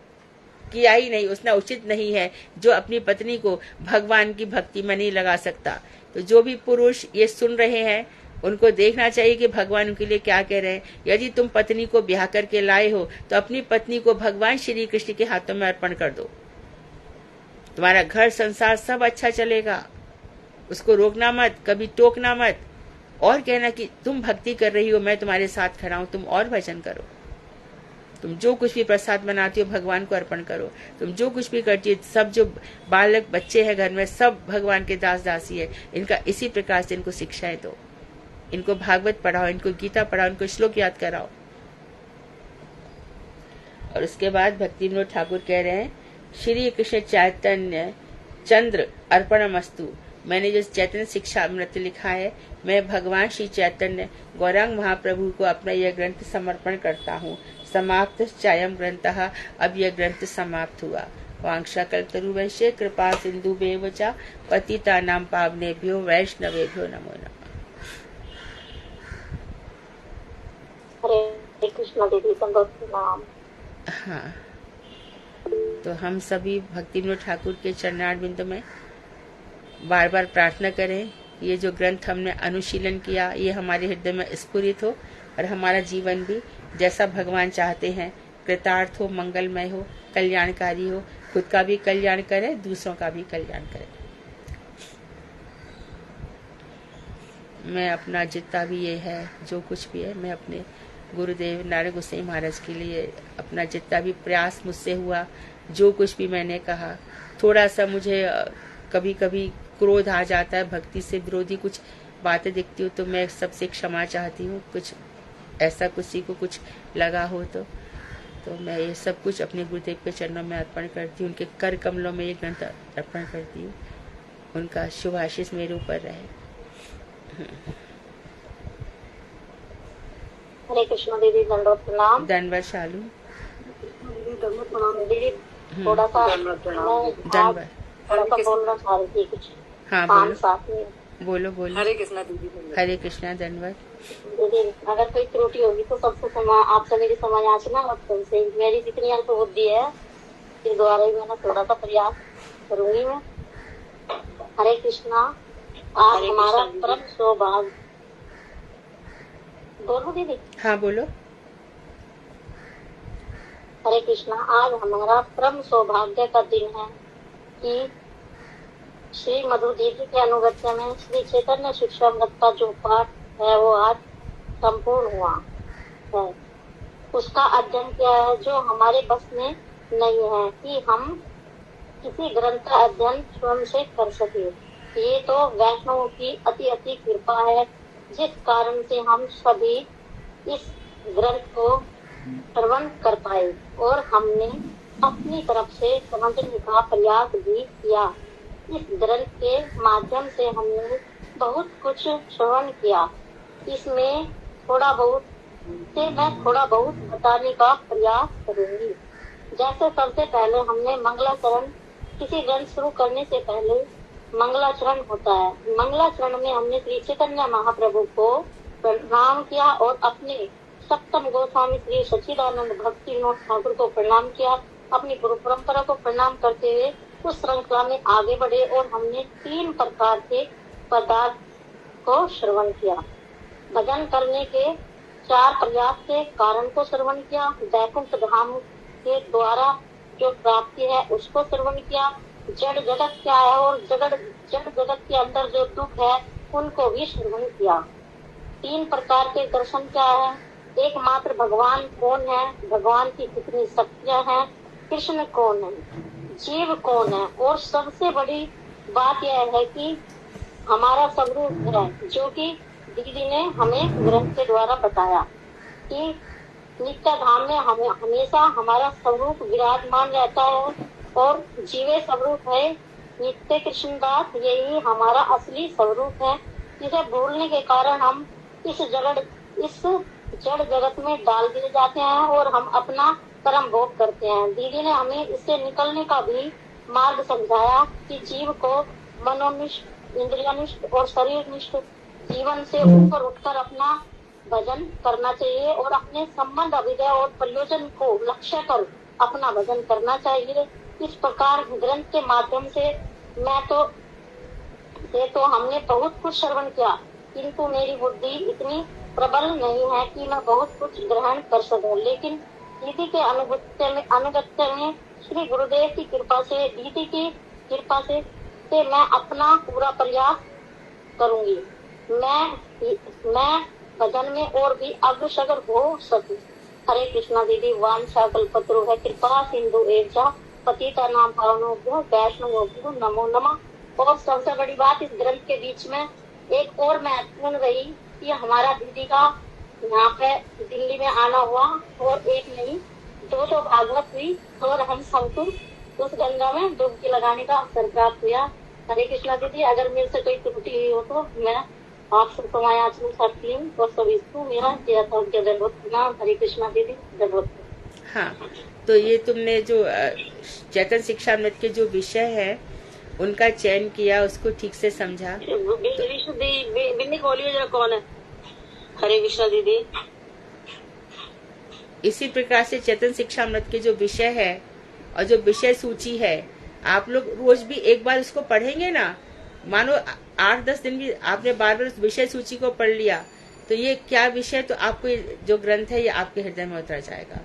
किया ही नहीं, उसने उचित नहीं है, जो अपनी पत्नी को भगवान की भक्ति में नहीं लगा सकता। तो जो भी पुरुष ये सुन रहे हैं उनको देखना चाहिए कि भगवान उनके लिए क्या कह रहे हैं। यदि तुम पत्नी को ब्याह करके लाए हो तो अपनी पत्नी को भगवान श्री कृष्ण के हाथों में अर्पण कर दो, तुम्हारा घर संसार सब अच्छा चलेगा। उसको रोकना मत, कभी टोकना मत, और कहना कि तुम भक्ति कर रही हो, मैं तुम्हारे साथ खड़ा हूं, तुम और भजन करो। तुम जो कुछ भी प्रसाद बनाती हो भगवान को अर्पण करो। तुम जो कुछ भी करती हो, सब जो बालक बच्चे हैं घर में सब भगवान के दास दासी है। इनका इसी प्रकार से इनको शिक्षाएं दो, इनको भागवत पढ़ाओ, इनको गीता पढ़ाओ, इनको श्लोक याद कराओ। और उसके बाद भक्ति विनोद ठाकुर कह रहे हैं, श्री कृष्ण चैतन्य चंद्र अर्पणमस्तु। मैंने जो चैतन्य शिक्षा अमृत लिखा है, मैं भगवान श्री चैतन्य गौरांग महाप्रभु को अपना यह ग्रंथ समर्पण करता हूँ। समाप्त चायम ग्रंथः, अब यह ग्रंथ समाप्त हुआ। वांक्षा कल्पतरुवैश्य कृपा सिंधु बेवचा पतितानां पावनेभ्यो वैष्णवेभ्यो नमो नमः। हरे कृष्ण दीदी नाम। हाँ, तो हम सभी भक्ति विनोद ठाकुर के चरणारविंद बिंदु में बार बार प्रार्थना करें, ये जो ग्रंथ हमने अनुशीलन किया ये हमारे हृदय में स्फुरित हो और हमारा जीवन भी जैसा भगवान चाहते हैं कृतार्थ हो, मंगलमय हो, कल्याणकारी हो, खुद का भी कल्याण करे, दूसरों का भी कल्याण करे। मैं अपना जितना भी ये है, जो कुछ भी है, मैं अपने गुरुदेव नारायण गोसाई महाराज के लिए अपना जितना भी प्रयास मुझसे हुआ, जो कुछ भी मैंने कहा, थोड़ा सा मुझे कभी कभी क्रोध आ जाता है, भक्ति से विरोधी कुछ बातें दिखती हो तो मैं सबसे क्षमा चाहती हूँ। कुछ ऐसा किसी को कुछ लगा हो तो मैं ये सब कुछ अपने गुरुदेव के चरणों में अर्पण करती हूँ, उनके कर कमलों में ये ग्रंथ अर्पण करती हूँ। उनका शुभ आशीष मेरे ऊपर रहे। हरे कृष्ण दीदी, दंडवत प्रणाम। दंडवत शालू दीदी, थोड़ा सा बोलना चाह रही थी कुछ। हाँ, 5-7 मिनट बोलो बोलो। हरे कृष्णा दीदी। हरे कृष्णा, धन्यवाद। दीदी अगर कोई त्रुटि होगी तो सबसे आपसे मेरी समझ आचना और तुमसे मेरी जितनी अल्पबुद्धि है इस द्वारा ही मैंने थोड़ा सा प्रयास करूंगी मैं। हरे कृष्णा। आज हमारा परम सौभाग्य। बोलो दीदी। हाँ बोलो। हरे कृष्णा। आज हमारा परम सौभाग्य का दिन है कि श्री मधु दीदी के अनुगत्य में श्री चैतन्य शिक्षामृत का जो पाठ है वो आज संपूर्ण हुआ है। उसका अध्ययन किया है जो हमारे बस में नहीं है कि हम किसी ग्रंथ का अध्ययन स्वयं से कर सके। ये तो वैष्णवों की अति कृपा है जिस कारण से हम सभी इस ग्रंथ को श्रवण कर पाए और हमने अपनी तरफ से समझने का प्रयास भी किया। इस ग्रंथ के माध्यम से हमने बहुत कुछ श्रवण किया। इसमें थोड़ा बहुत बताने का प्रयास करूंगी। जैसे सबसे पहले हमने मंगलाचरण, किसी ग्रंथ शुरू करने से पहले मंगलाचरण होता है। मंगलाचरण में हमने श्री चैतन्य महाप्रभु को प्रणाम किया और अपने सप्तम गोस्वामी श्री सच्चिदानंद भक्ति विनोद ठाकुर को प्रणाम किया। अपनी गुरु परंपरा को प्रणाम करते हुए उस श्रृंखला में आगे बढ़े और हमने 3 प्रकार के पदार्थ को श्रवण किया। भजन करने के 4 प्रयास के कारण को श्रवण किया। वैकुंठ धाम के द्वारा जो प्राप्ति है उसको श्रवण किया। जड़ जगत क्या है और जड़ जगत के अंदर जो दुख है उनको भी श्रवण किया। 3 प्रकार के दर्शन क्या है, एकमात्र भगवान कौन है, भगवान की कितनी शक्तियां हैं, कृष्ण कौन है, जीव कौन है, और सबसे बड़ी बात यह है कि हमारा स्वरूप है जो कि दीदी ने हमें ग्रंथ के द्वारा बताया कि नित्य धाम में हमेशा हमारा स्वरूप विराजमान रहता है और जीवे स्वरूप है नित्य कृष्णदास, यही हमारा असली स्वरूप है। जिसे भूलने के कारण हम इस जड़ जगत में डाल दिए जाते हैं और हम अपना कर्म भोग करते हैं। दीदी ने हमें इससे निकलने का भी मार्ग समझाया कि जीव को मनोनिष्ठ, इंद्रियनिष्ठ और शरीरनिष्ठ जीवन से ऊपर उठकर अपना भजन करना चाहिए और अपने संबंध, अभिदय और प्रयोजन को लक्ष्य कर अपना भजन करना चाहिए। इस प्रकार ग्रंथ के माध्यम से तो हमने बहुत कुछ श्रवण किया, किंतु मेरी बुद्धि इतनी प्रबल नहीं है कि मैं बहुत कुछ ग्रहण कर सकूं। लेकिन दीदी के अनुगत्य में श्री गुरुदेव की कृपा से, दीदी की कृपा से मैं अपना पूरा प्रयास करूंगी। मैं भजन में और भी अग्रसर हो सकूं। हरे कृष्णा दीदी। वांछा कल्पतरु है कृपा सिंधु एवं पतिता नाम पावनोभ्यो वैष्णवोभ्यो नमो नमः। और सबसे बड़ी बात इस ग्रंथ के बीच में एक और महत्वपूर्ण रही कि हमारा दीदी का यहाँ पे दिल्ली में आना हुआ और एक नहीं 2 भागवत हुई और हम सबको उस गंगा में डुबकी लगाने का अवसर प्राप्त हुआ। हरे कृष्णा दीदी। अगर मेरे से कोई त्रुटि हुई हो तो मैं आपसे क्षमा याचना करती हूँ और सभी को मेरा दंडवत नाम। हरे कृष्णा दीदी, दंडवत। हाँ, तो ये तुमने जो चैतन्य शिक्षामृत के जो विषय है उनका चयन किया, उसको ठीक से समझा। बिन्नी खोलिए जरा, कौन है? हरे कृष्णा दीदी। इसी प्रकार से चैतन्य शिक्षामृत के जो विषय है और जो विषय सूची है, आप लोग रोज भी एक बार उसको पढ़ेंगे ना, मानो 8-10 दिन भी आपने बार उस विषय सूची को पढ़ लिया तो ये क्या विषय, तो आपको जो ग्रंथ है ये आपके हृदय में उतर जाएगा।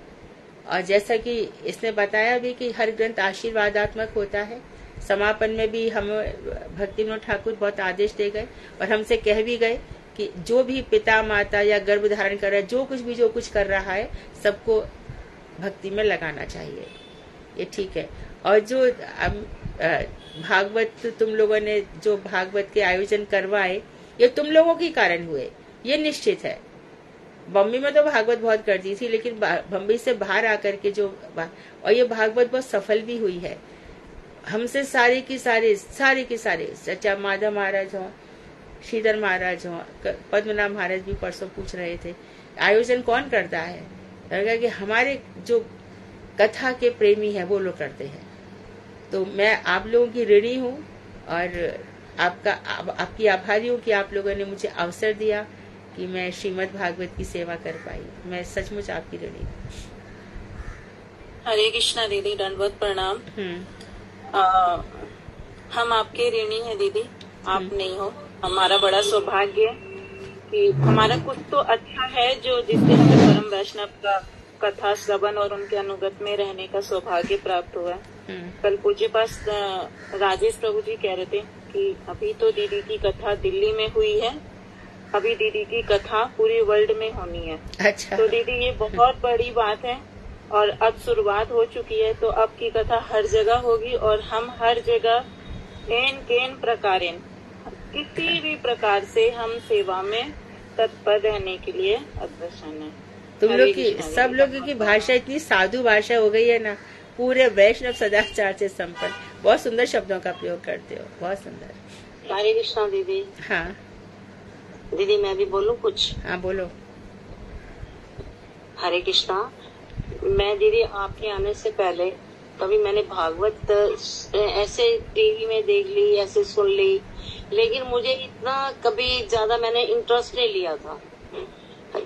और जैसा कि इसने बताया भी कि हर ग्रंथ आशीर्वादात्मक होता है। समापन में भी हम भक्ति विनोद ठाकुर बहुत आदेश दे गए और हमसे कह भी गए कि जो भी पिता माता या गर्भ धारण कर रहा है, जो कुछ कर रहा है, सबको भक्ति में लगाना चाहिए। ये ठीक है। और जो भागवत तुम लोगों ने जो भागवत के आयोजन करवाए, ये तुम लोगों के कारण हुए, ये निश्चित है। बम्बई में तो भागवत बहुत करती थी, लेकिन बम्बई से बाहर आकर के और ये भागवत बहुत सफल भी हुई है। हमसे सारे के सारे सच्चा माधव महाराज हो, श्रीधर महाराज हो, पद्मनाभ महाराज भी परसों पूछ रहे थे आयोजन कौन करता है। लगा कि हमारे जो कथा के प्रेमी है वो लोग करते हैं। तो मैं आप लोगों की ऋणी हूँ और आपकी आभारी हूँ कि आप लोगों ने मुझे अवसर दिया कि मैं श्रीमद् भागवत की सेवा कर पाई। मैं सचमुच आपकी ऋणी हूँ। हरे कृष्णा दीदी, दंडवत प्रणाम। हम आपके ऋणी हैं दीदी, आप नहीं हो। हमारा बड़ा सौभाग्य है कि हमारा कुछ तो अच्छा है जो जिससे हमें परम वैष्णव का कथा श्रवण और उनके अनुगत में रहने का सौभाग्य प्राप्त हुआ। कल पूज्य पास राजेश प्रभु जी कह रहे थे कि अभी तो दीदी की कथा दिल्ली में हुई है, अभी दीदी की कथा पूरी वर्ल्ड में होनी है। अच्छा। तो दीदी ये बहुत बड़ी बात है और अब शुरुआत हो चुकी है, तो अब की कथा हर जगह होगी और हम हर जगह केन प्रकारेण किसी भी प्रकार से हम सेवा में तत्पर रहने के लिए अग्रसर है। तुम लोग की सब लोगों की भाषा इतनी साधु भाषा हो गई है ना, पूरे वैष्णव सदाचार से संपन्न। बहुत सुंदर शब्दों का प्रयोग करते हो, बहुत सुंदर। हरे कृष्णा दीदी। हाँ दीदी मैं भी बोलूं कुछ? हाँ बोलो। हरे कृष्णा। मैं दीदी आपके आने से पहले कभी मैंने भागवत ऐसे टीवी में देख ली, ऐसे सुन ली, लेकिन मुझे इतना कभी ज्यादा मैंने इंटरेस्ट नहीं लिया था।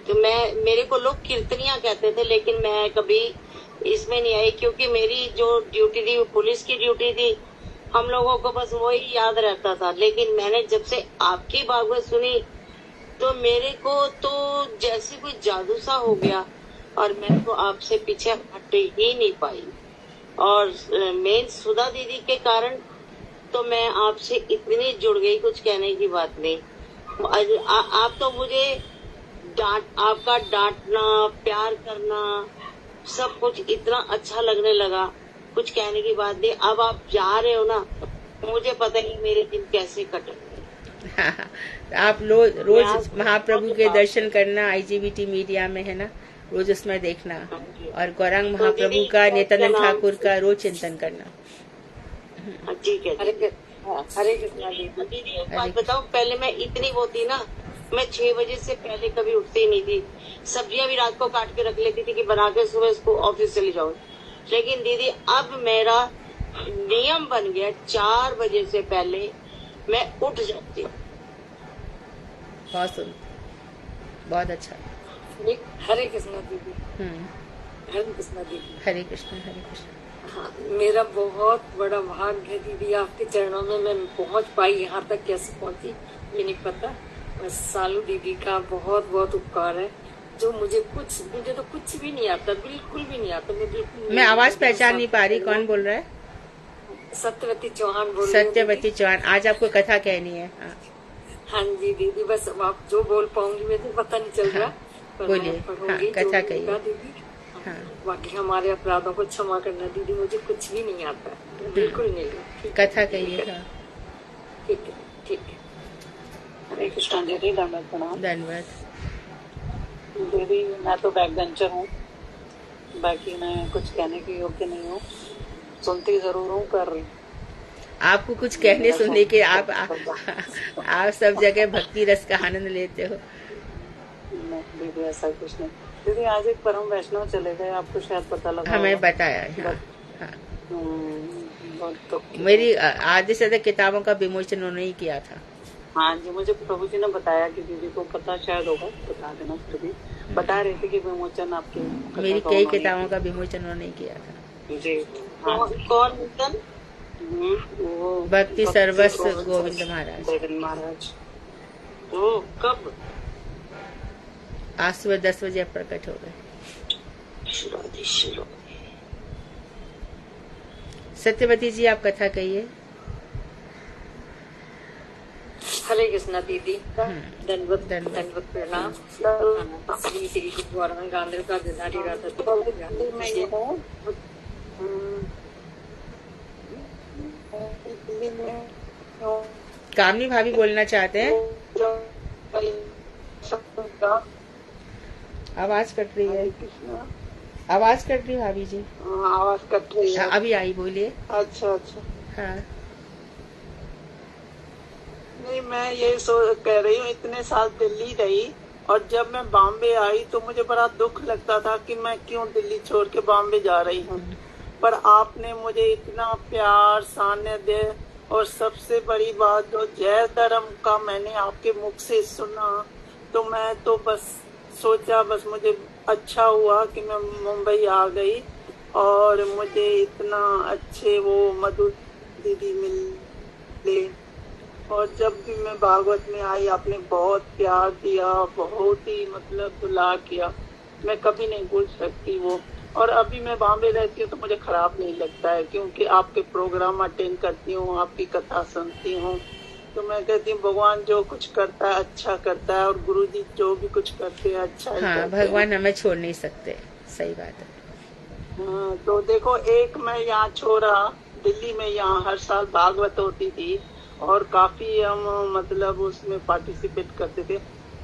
तो मेरे को लोग कीर्तनियां कहते थे, लेकिन मैं कभी इसमें नहीं आई, क्योंकि मेरी जो ड्यूटी थी, पुलिस की ड्यूटी थी, हम लोगों को बस वही याद रहता था। लेकिन मैंने जब से आपकी भागवत सुनी तो मेरे को तो जैसे कोई जादू सा हो गया और मैं तो आपसे पीछे हट ही नहीं पाई। और मेन सुधा दीदी के कारण तो मैं आपसे इतनी जुड़ गई, कुछ कहने की बात नहीं। आप तो मुझे आपका डांटना, प्यार करना, सब कुछ इतना अच्छा लगने लगा, कुछ कहने की बात नहीं। अब आप जा रहे हो ना, मुझे पता नहीं मेरे दिन कैसे कटेंगे। आप रोज महाप्रभु के दर्शन करना, IGBT मीडिया में है ना, रोज उसमें देखना, और गौरांग महाप्रभु का, नित्यानंद ठाकुर का रोज चिंतन करना। ठीक है। हरे कृष्णा दीदी। एक बात बताऊं, पहले मैं इतनी वो थी ना, मैं 6 बजे से पहले कभी उठती नहीं थी। सब्जियां भी रात को काट के रख लेती थी कि बना के सुबह इसको ऑफिस चली जाऊं। लेकिन दीदी अब मेरा नियम बन गया, 4 बजे से पहले मैं उठ जाती हूँ। बहुत सुंदर, बहुत अच्छा। हरे कृष्णा दीदी। हरे कृष्णा दीदी। हरे कृष्णा, हरे कृष्णा। हाँ, मेरा बहुत बड़ा भाग्य है दीदी, आपके चरणों में मैं पहुंच पाई। यहाँ तक कैसे पहुंची ये नहीं पता, बस सालू दीदी का बहुत बहुत उपकार है। जो मुझे तो कुछ भी नहीं आता, बिल्कुल भी नहीं आता। मैं आवाज पहचान नहीं पा रही, कौन बोल रहा है? सत्यवती चौहान बोल रही हूँ। सत्यवती चौहान, आज आपको कथा कहनी है। हाँ जी दीदी, बस आप जो बोल पाऊंगी मुझे तो पता नहीं चल रहा। बोलिए। हाँ, कथा कहिए दीदी। हाँ। बाकी हमारे अपराधों को क्षमा करना दीदी, मुझे कुछ भी नहीं आता, बिल्कुल नहीं। कथा कहिए। हाँ ठीक है, ठीक है। हरे कृष्णा दीदी, दंडवत प्रणाम। धन्यवाद दीदी। मैं तो बैक बेंचर हूँ, बाकी मैं कुछ कहने के योग्य नहीं हूँ। सुनती जरूर हूँ, पर आपको कुछ कहने सुनने के आप सब जगह भक्ति रस का आनंद लेते हो। दीदी ऐसा कुछ नहीं। दीदी आज एक परम वैष्णव चले गए, आपको शायद पता लगा। हमें बताया। हाँ। तो मेरी आधे से अधिक किताबों का विमोचन उन्होंने ही किया था। हाँ जी, मुझे प्रभु जी ने बताया कि दीदी को पता शायद होगा, बता देना। फिर भी बता रहे थे कि विमोचन आपके मेरी कई किताबों का विमोचन उन्होंने ही किया था जी। कौन? वो भक्ति सर्वस्व गोविंद महाराज। वो कब? आज सुबह 10 बजे प्रकट हो गए। सत्यवती जी आप कथा कहिए। हरे कृष्णा दीदी, दंडवत प्रणाम। श्री श्री गौरांग गांधी का दिनारी राधा। कामनी भाभी बोलना चाहते हैं। आवाज कट रही है, आवाज कट रही भाभी जी। आवाज कट रही है। अभी आई, बोलिए। अच्छा। हाँ नहीं, मैं ये कह रही हूँ, इतने साल दिल्ली रही और जब मैं बॉम्बे आई तो मुझे बड़ा दुख लगता था कि मैं क्यों दिल्ली छोड़ के बॉम्बे जा रही हूँ। पर आपने मुझे इतना प्यार, सानिध्य और सबसे बड़ी बात जो जय धर्म का मैंने आपके मुख से सुना, तो मैं तो बस सोचा बस मुझे अच्छा हुआ कि मैं मुंबई आ गई और मुझे इतना अच्छे वो मधु दीदी मिले। और जब भी मैं भागवत में आई आपने बहुत प्यार दिया, बहुत ही मतलब दुला किया, मैं कभी नहीं भूल सकती वो। और अभी मैं बॉम्बे रहती हूँ तो मुझे खराब नहीं लगता है, क्योंकि आपके प्रोग्राम अटेंड करती हूँ, आपकी कथा सुनती हूँ, तो मैं कहती हूँ भगवान जो कुछ करता है अच्छा करता है, और गुरु जी जो भी कुछ करते हैं अच्छा ही करते हैं। भगवान हमें छोड़ नहीं सकते, सही बात है। हाँ, तो देखो एक मैं यहाँ छोड़ा दिल्ली में, यहाँ हर साल भागवत होती थी और काफी हम मतलब उसमें पार्टिसिपेट करते थे,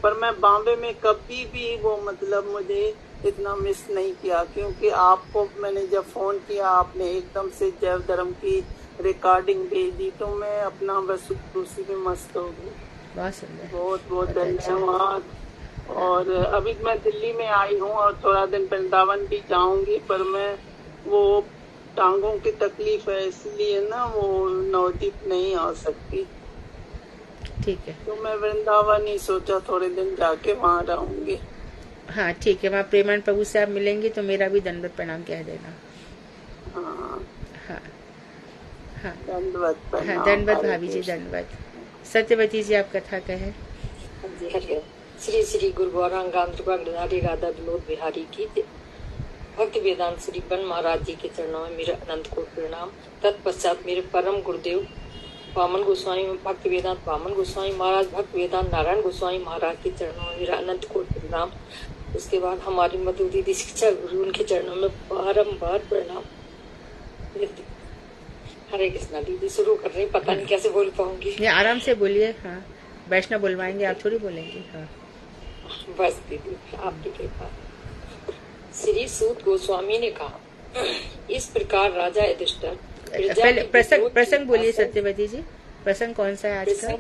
पर मैं बॉम्बे में कभी भी वो मतलब मुझे इतना मिस नहीं किया, क्योंकि आपको मैंने जब फोन किया आपने एकदम से जय धर्म की रिकॉर्डिंग भेज दी, तो मैं अपना बस उसी में मस्त हो गई। बहुत सुंदर, बहुत बहुत धन्यवाद। और अभी मैं दिल्ली में आई हूँ और थोड़ा दिन वृंदावन भी जाऊंगी, पर मैं वो टांगों की तकलीफ है इसलिए ना वो नवदीप नहीं आ सकती। ठीक है, तो मैं वृंदावन ही सोचा थोड़े दिन जाके वहाँ रहूंगी। हाँ ठीक है, वहाँ प्रेमान प्रभु से आप मिलेंगी तो मेरा भी दंडवत प्रणाम कह देना। हाँ हाँ हाँ दंडवत प्रणाम। हाँ, दंडवत भाभी जी, दंडवत। सत्यवती जी आप कथा कहें। श्री श्री गुरु गौरांगांध्री राधा विनोद बिहारी की भक्ति वेदांत श्री बन महाराज जी के चरणों में मेरा अनंत कोटि प्रणाम। तत्पश्चात मेरे परम गुरुदेव वामन गोस्वामी भक्ति वेदांत वामन गोस्वामी महाराज, भक्ति वेदांत नारायण गोस्वामी महाराज के चरणों में मेरा अनंत कोटि प्रणाम। उसके बाद हमारी मधु दीदी शिक्षा गुरु, उनके चरणों में बारम्बार प्रणाम। हरे कृष्णा दीदी, शुरू कर रही, पता नहीं कैसे बोल पाऊंगी। ये आराम से बोलिए। हाँ, वैष्णव बुलवाएंगे, आप थोड़ी बोलेंगे। हाँ बस दीदी आपकी कृपा। श्री सूत गोस्वामी ने कहा, इस प्रकार राजा युधिष्ठिर पहले प्रसंग बोलिए सत्यवती जी। प्रसंग कौन सा है आज का?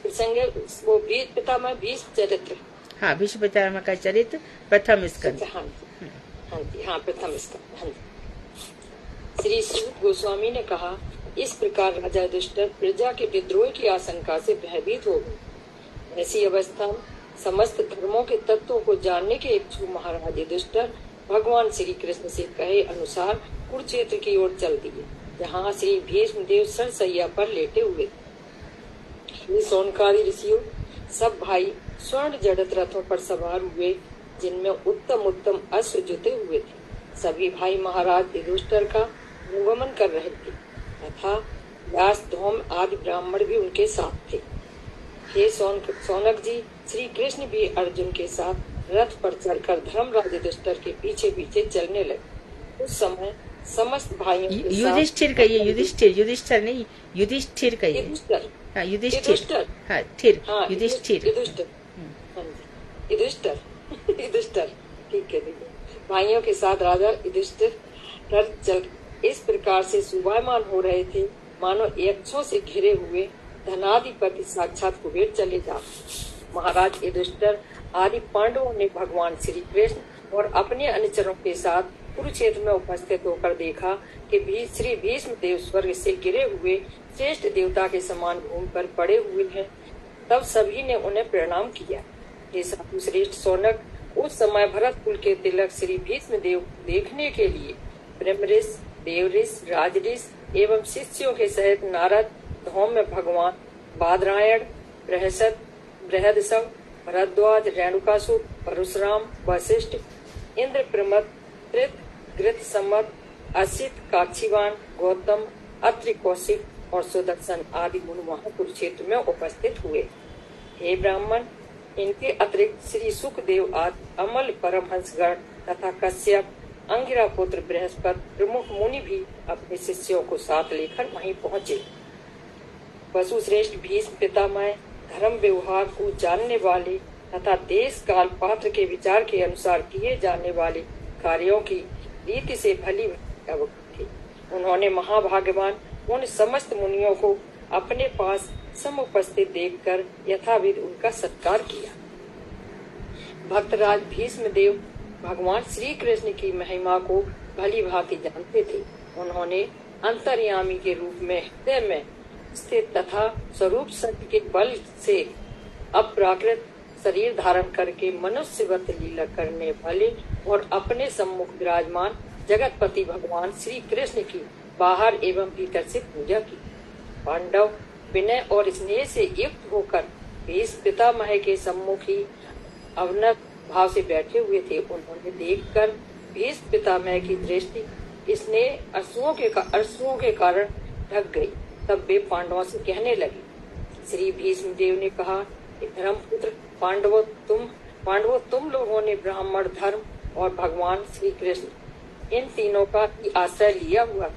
प्रसंग वो भीष्म पितामह भीष्म चरित्र। हाँ, भीष्म पितामह का चरित्र प्रथम स्कंद। हाँ जी, हाँ प्रथम स्कंद। हाँ जी। श्री सूत गोस्वामी ने कहा, इस प्रकार राजा युधिष्ठिर प्रजा के विद्रोह की आशंका से भयभीत हो गए। ऐसी अवस्था में समस्त धर्मों के तत्वों को जानने के इच्छुक महाराज युधिष्ठिर भगवान श्री कृष्ण से कहे अनुसार कुरुक्षेत्र की ओर चल दिए, जहाँ श्री भीष्म देव सरसैया पर लेटे हुए थे। सोनकारी ऋषियों सब भाई स्वर्ण जड़त रथों पर सवार हुए, जिनमें उत्तम उत्तम अश्व जुते हुए थे। सभी भाई महाराज युधिष्ठिर का अनुगमन कर रहे थे तथा व्यास धौम आदि ब्राह्मण भी उनके साथ थे। हे सौनक जी, श्री कृष्ण भी अर्जुन के साथ रथ पर चढ़कर धर्मराज युधिष्ठिर के पीछे पीछे चलने लगे। उस समय समस्त भाइयों के साथ युधिष्ठिर कहिए, युधिष्ठिर नहीं, युधिष्ठिर कहिए। हाँ युधिष्ठिर, हाँ थिर, युधिष्ठिर, युधिष्ठिर, ठीक है दीदी। भाइयों के साथ राजा युधिष्ठिर रथ चल इस प्रकार से शोभायमान हो रहे थे, मानो यक्षों से घिरे हुए धनाधिपति साक्षात कुबेर चले जा। महाराज युधिष्ठिर आदि पांडवों ने भगवान श्री कृष्ण और अपने अनुचरों के साथ कुरुक्षेत्र में उपस्थित होकर देखा कि श्री भीष्म देव स्वर्ग से गिरे हुए श्रेष्ठ देवता के समान भूमि पर पड़े हुए हैं। तब सभी ने उन्हें प्रणाम किया। हे साधु श्रेष्ठ सौनक, उस समय भरत कुल के तिलक श्री भीष्म देव देखने के लिए ब्रह्मऋषि, देवऋषि, राजऋषि एवं शिष्यों के सहित नारद, धौम में भगवान, बादरायण, बृहदसव, भरद्वाज, रेणुकासुर, परशुराम, वशिष्ठ, इंद्र, प्रमद, त्रित, गृत, सम्मत, असित, काक्षीवान, गौतम, अत्रि, कौशिक और सुदर्शन आदि मुनि वहाँ कुरुक्षेत्र में उपस्थित हुए। हे ब्राह्मण, इनके अतिरिक्त श्री सुखदेव आदि अमल परमहंसगण तथा कश्यप, अंगिरा पुत्र बृहस्पति प्रमुख मुनि भी अपने शिष्यों को साथ लेकर वहीं पहुँचे। वसु श्रेष्ठ भीष्म पितामह धर्म व्यवहार को जानने वाले तथा देश काल पात्र के विचार के अनुसार किए जाने वाले कार्यों की रीति से भली अवगत थे। उन्होंने महाभाग्यवान उन समस्त मुनियों को अपने पास समुपस्थित देखकर यथाविध उनका सत्कार किया। भक्तराज भीष्म देव भगवान श्री कृष्ण की महिमा को भली भांति जानते थे। उन्होंने अंतर्यामी के रूप में हृदय में स्थित तथा स्वरूप शक्ति के बल से अपराकृत शरीर धारण करके मनुष्यवत लीला करने वाले और अपने सम्मुख विराजमान जगतपति भगवान श्री कृष्ण की बाहर एवं भीतर से पूजा की। पांडव विनय और स्नेह से युक्त होकर भीष्म पितामह के सम्मुख ही अवनत भाव से बैठे हुए थे। उन्होंने देखकर भीष्म पितामह की दृष्टि स्नेह अश्रुओं के कारण ढक गई। तब वे पांडवों से कहने लगे, श्री भीष्म देव ने कहा, धर्मपुत्र पांडवों, तुम लोगों ने ब्राह्मण धर्म और भगवान श्री कृष्ण इन तीनों का ही आश्रय लिया हुआ,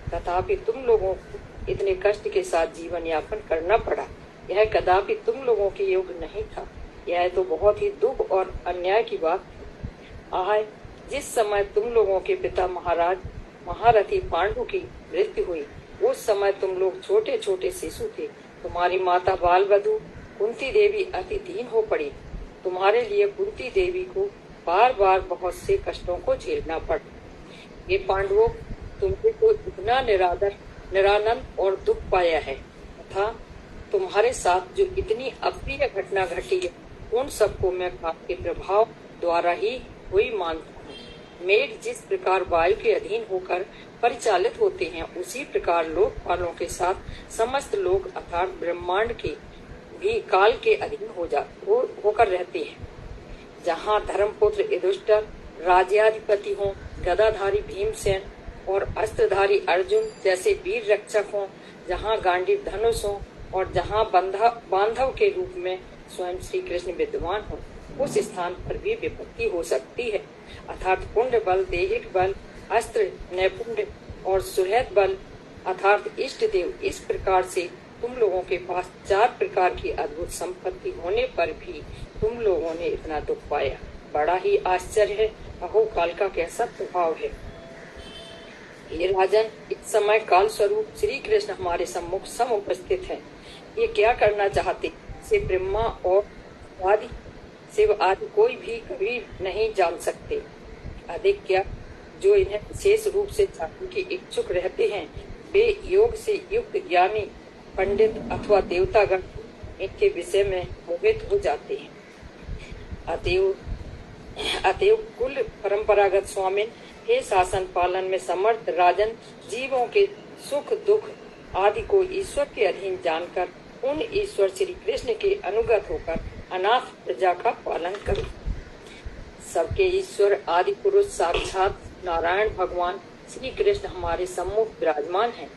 तथापि तुम लोगों को इतने कष्ट के साथ जीवन यापन करना पड़ा। यह कदापि तुम लोगों के योग्य नहीं था। यह तो बहुत ही दुख और अन्याय की बात थी। आह, जिस समय तुम लोगों के पिता महारथी पांडु की मृत्यु हुई, उस समय तुम लोग छोटे छोटे शिशु थे। तुम्हारी माता बाल वधु कुंती देवी अति दीन हो पड़ी। तुम्हारे लिए कुंती देवी को बार बार बहुत से कष्टों को झेलना पड़ा। ये पांडवों, तुमने तो इतना निरानंद और दुख पाया है तथा तुम्हारे साथ जो इतनी अप्रिय घटना घटी है, उन सबको मैं काल के प्रभाव द्वारा ही हुई मानता हूँ। मेघ जिस प्रकार वायु के अधीन होकर परिचालित होते हैं, उसी प्रकार लोकपालों के साथ समस्त लोग अर्थात ब्रह्मांड के भी काल के अधीन होकर रहते हैं। जहाँ धर्मपुत्र युधिष्ठिर राज्याधिपति हों, गदाधारी भीमसेन और अस्त्रधारी अर्जुन जैसे वीर रक्षक हों, जहाँ गांडीव धनुष हों और जहाँ बांधव के रूप में स्वयं श्री कृष्ण विद्यमान हो, उस स्थान पर भी विपत्ति हो सकती है। अर्थात पुण्य बल, दैहिक बल, अस्त्र नैपुण्य और सुहृद बल अर्थात इष्ट देव, इस प्रकार से तुम लोगों के पास 4 प्रकार की अद्भुत संपत्ति होने पर भी तुम लोगों ने इतना दुख पाया। बड़ा ही आश्चर्य है। अहो, काल का कैसा प्रभाव है। ये राजन, इस समय काल स्वरूप श्री कृष्ण हमारे सम्मुख समुपस्थित है। ये क्या करना चाहते से ब्रह्मा और शिव आदि कोई भी कभी नहीं जान सकते। अधिक क्या, जो इन्हें विशेष रूप से जानने के इच्छुक रहते हैं, वे योग से युक्त ज्ञानी पंडित अथवा देवतागण इनके विषय में मोहित हो जाते हैं। अतएव कुल परंपरागत स्वामिन, हे शासन पालन में समर्थ राजन, जीवों के सुख दुख आदि को ईश्वर के अधीन जानकर उन ईश्वर श्री कृष्ण के अनुगत होकर अनाथ प्रजा का पालन करो। सबके ईश्वर आदि पुरुष साक्षात नारायण भगवान श्री कृष्ण हमारे सम्मुख विराजमान हैं।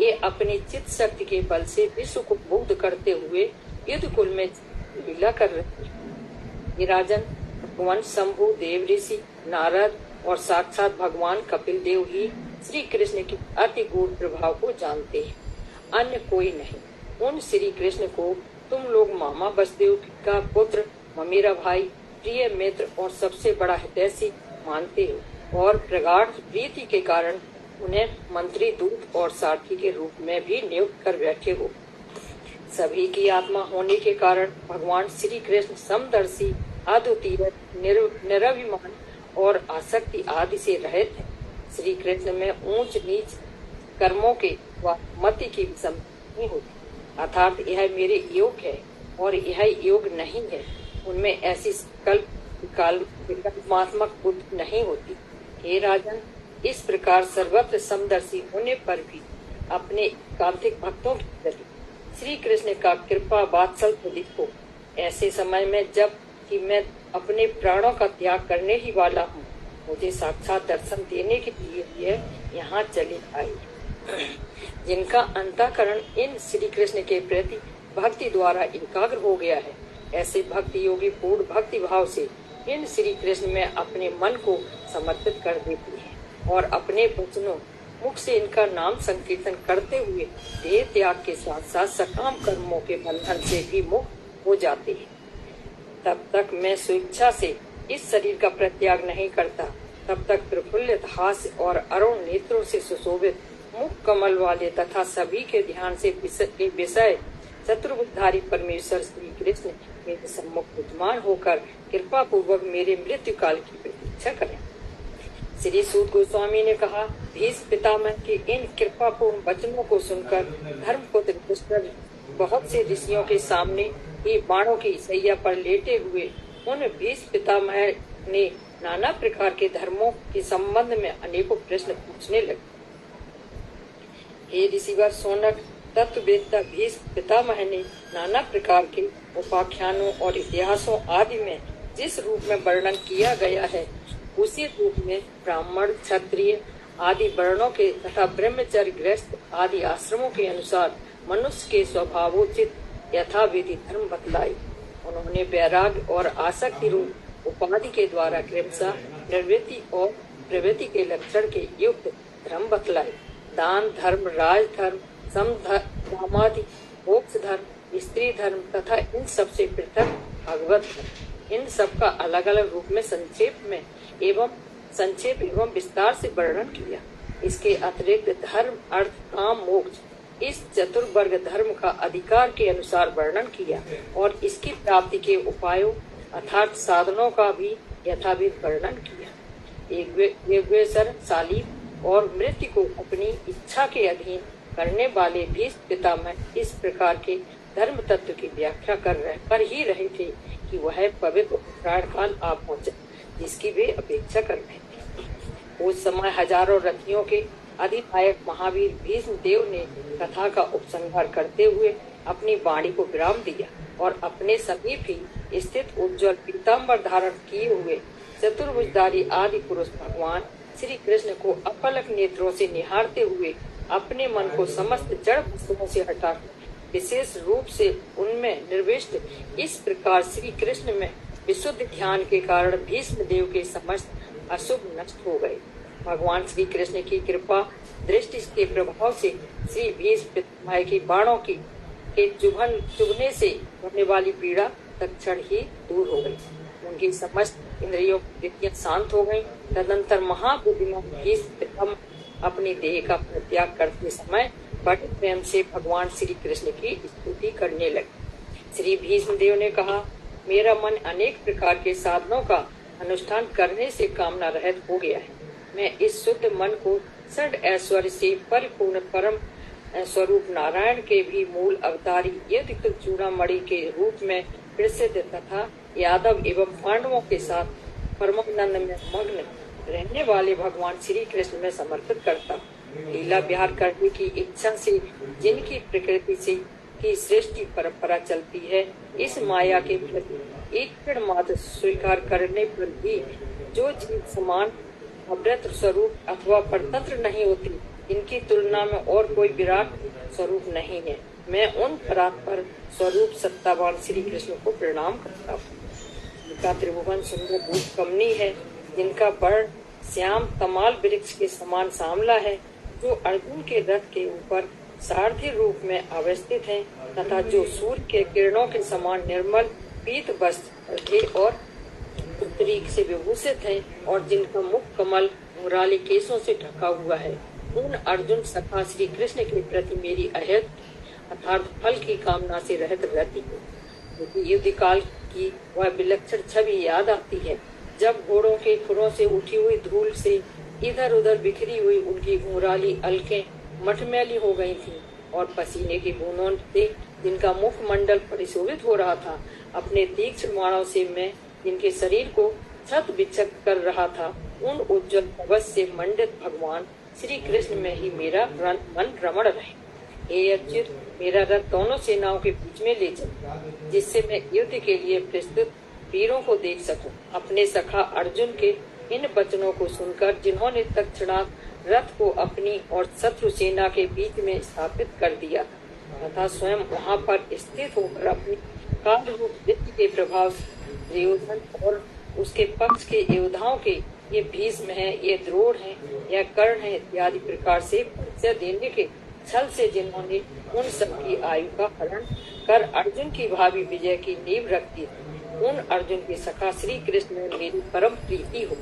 ये अपनी चित्त शक्ति के बल से विश्व को मुग्ध करते हुए युद्ध कुल में लीला कर रहे हैं। ये राजन, भगवान शंभु, देव ऋषि, नारद और साक्षात भगवान कपिल देव ही श्री कृष्ण के अति गूढ़ प्रभाव को जानते हैं, अन्य कोई नहीं। उन श्री कृष्ण को तुम लोग मामा वसुदेव का पुत्र, मेरा भाई, प्रिय मित्र और सबसे बड़ा हितैषी मानते हो और प्रगाढ़ प्रीति के कारण उन्हें मंत्री, दूत और सारथी के रूप में भी नियुक्त कर बैठे हो। सभी की आत्मा होने के कारण भगवान श्री कृष्ण समदर्शी, अद्वितीय, निरभिमान और आसक्ति आदि से रहित है। श्री कृष्ण में ऊंच नीच कर्मों के व मति की विषम नहीं होती। अर्थात यह मेरे योग है और यह योग नहीं है। उनमें ऐसी विकल्पात्मक बुद्धि नहीं होती। हे राजन, इस प्रकार सर्वत्र समदर्शी होने पर भी अपने कांतिक भक्तों के प्रति श्री कृष्ण का कृपा वात्सल्य देखो। ऐसे समय में जब कि मैं अपने प्राणों का त्याग करने ही वाला हूँ, मुझे साक्षात दर्शन देने के लिए यहाँ चली आई। जिनका अंतःकरण इन श्री कृष्ण के प्रति भक्ति द्वारा एकाग्र हो गया है, ऐसे भक्ति योगी पूर्ण भक्ति भाव से इन श्री कृष्ण में अपने मन को समर्पित कर देती है और अपने वचनों मुख से इनका नाम संकीर्तन करते हुए देह त्याग के साथ साथ सकाम कर्मों के बंधन से भी मुक्त हो जाते हैं। तब तक मैं स्वेच्छा से इस शरीर का परित्याग नहीं करता। तब तक प्रफुल्लित हास्य और अरुण नेत्रों से सुशोभित मुख कमल वाले तथा सभी के ध्यान से विषय चतुर्भुजधारी परमेश्वर श्री कृष्ण मेरे सम्मुख विद्यमान होकर कृपा पूर्वक मेरे मृत्यु काल की प्रतीक्षा करें। श्री सूत गोस्वामी ने कहा, भीष्म पितामह के इन कृपापूर्ण वचनों को सुनकर धर्म को युधिष्ठिर बहुत से ऋषियों के सामने ही बाणों की सैया पर लेटे हुए उन भीष्म पितामह ने नाना प्रकार के धर्मों के संबंध में अनेकों प्रश्न पूछने लगे। हे ऋषिवर सोनक, तत्ववेत्ता भीष्म पितामह ने नाना प्रकार के उपाख्यानों और इतिहासों आदि में जिस रूप में वर्णन किया गया है, उसी रूप में ब्राह्मण, क्षत्रिय आदि वर्णों के तथा ब्रह्मचर्य, गृहस्थ आदि आश्रमों के अनुसार मनुष्य के स्वभावोचित यथाविधि धर्म बतलाए। उन्होंने वैराग्य और आसक्ति रूप उपाधि के द्वारा क्रमशः निवृत्ति और प्रवृत्ति के लक्षण के युक्त धर्म बतलाए। दान धर्म, राजधर्म, समधर्मादि, मोक्ष धर्म, स्त्री धर्म तथा इन सबसे पृथक भागवत धर्म, इन सब का अलग अलग रूप में संक्षेप एवं विस्तार से वर्णन किया। इसके अतिरिक्त धर्म, अर्थ, काम, मोक्ष इस चतुर्वर्ग धर्म का अधिकार के अनुसार वर्णन किया और इसकी प्राप्ति के उपायों अर्थात साधनों का भी यथाविध वर्णन किया। योगेश्वर, शालीब और मृत्यु को अपनी इच्छा के अधीन करने वाले भीष्म पितामह इस प्रकार के धर्म तत्व की व्याख्या कर ही रहे थे कि वह पवित्र उत्तरायण काल आ पहुंचा, जिसकी वे अपेक्षा कर रहे थे। उस समय हजारों रथियों के अधिनायक महावीर भीष्म देव ने कथा का उपसंहार करते हुए अपनी वाणी को विराम दिया और अपने समीप ही स्थित उज्ज्वल पीताम्बर धारण किए हुए चतुर्भुजधारी आदि पुरुष भगवान श्री कृष्ण को अपलक नेत्रों से निहारते हुए अपने मन को समस्त जड़ वस्तुओं से हटा विशेष रूप से उनमें निर्विष्ट इस प्रकार श्री कृष्ण में विशुद्ध ध्यान के कारण भीष्म देव के समस्त अशुभ नष्ट हो गए। भगवान श्री कृष्ण की कृपा दृष्टि के प्रभाव से श्री भीष्म पितामह की बाणों के चुभने से होने वाली पीड़ा तत्क्षण ही दूर हो गई। उनकी समस्त इंद्रियों की वृत्तियां शांत हो गईं। तदंतर महाबुद्धिमान भीष्म पितामह अपनी देह का परित्याग करते समय बड़े प्रेम से भगवान श्री कृष्ण की स्तुति करने लगे। श्री भीष्म देव ने कहा, मेरा मन अनेक प्रकार के साधनों का अनुष्ठान करने से कामना रहित हो गया है। मैं इस शुद्ध मन को षड ऐश्वर्य से परिपूर्ण परम स्वरूप नारायण के भी मूल अवतारी यदि चूड़ामणि के रूप में प्रसिद्ध तथा यादव एवं पांडवों के साथ परमानंद में मग्न रहने वाले भगवान श्री कृष्ण में समर्पित करता। लीला विहार करने की इच्छा से जिनकी प्रकृति से की सृष्टि परंपरा चलती है, इस माया के प्रति एक क्षण मात्र स्वीकार करने पर भी जो जीव समान अव्रत स्वरूप अथवा परतंत्र नहीं होती, इनकी तुलना में और कोई विराट स्वरूप नहीं है। मैं उन परात्पर स्वरूप सत्तावान श्री कृष्ण को प्रणाम करता हूँ। जिनका त्रिभुवन सुंदर रूप कमनी है, जिनका वर्ण श्याम तमाल वृक्ष के समान सांवला है, जो अर्जुन के रथ के ऊपर सारथी रूप में अवस्थित है तथा जो सूर्य के किरणों के समान निर्मल पीत वस्त्र थे और उत्तरी से विभूषित है और जिनका मुख कमल मुराली केशों से ढका हुआ है, उन अर्जुन सखा श्री कृष्ण के प्रति मेरी अहित अर्थात फल की कामना से रहित रहती है। क्योंकि युद्ध काल की वह विलक्षण छवि याद आती है, जब घोड़ों के खुरों से उठी हुई धूल से इधर उधर बिखरी हुई उनकी मुराली अलकें मटमैली हो गई थी और पसीने की बूंदों से जिनका मुखमंडल परिशोभित हो रहा था, अपने तीक्ष्ण बाणों से मैं जिनके शरीर को छत बिछक कर रहा था, उन उज्जवल कवच से मंडित भगवान श्री कृष्ण में ही मेरा मन रमण रहे। हे अच्युत, मेरा रथ दोनों सेनाओं के बीच में ले चल, जिससे मैं युद्ध के लिए प्रस्तुत वीरों को देख सकूं। अपने सखा अर्जुन के इन वचनों को सुनकर, जिन्होंने तत्क्षणात रथ को अपनी और शत्रु सेना के बीच में स्थापित कर दिया तथा स्वयं वहां पर स्थित होकर अपनी काल रूप वृत्ति के प्रभाव से दुर्योधन और उसके पक्ष के योद्धाओं के ये भीष्म है, ये द्रोण है, यह कर्ण है इत्यादि प्रकार से परिचय देने के छल से जिन्होंने उन सबकी आयु का हरण कर अर्जुन की भावी विजय की नींव रख दी, उन अर्जुन के सखा श्री कृष्ण में मेरी परम प्रीति हो।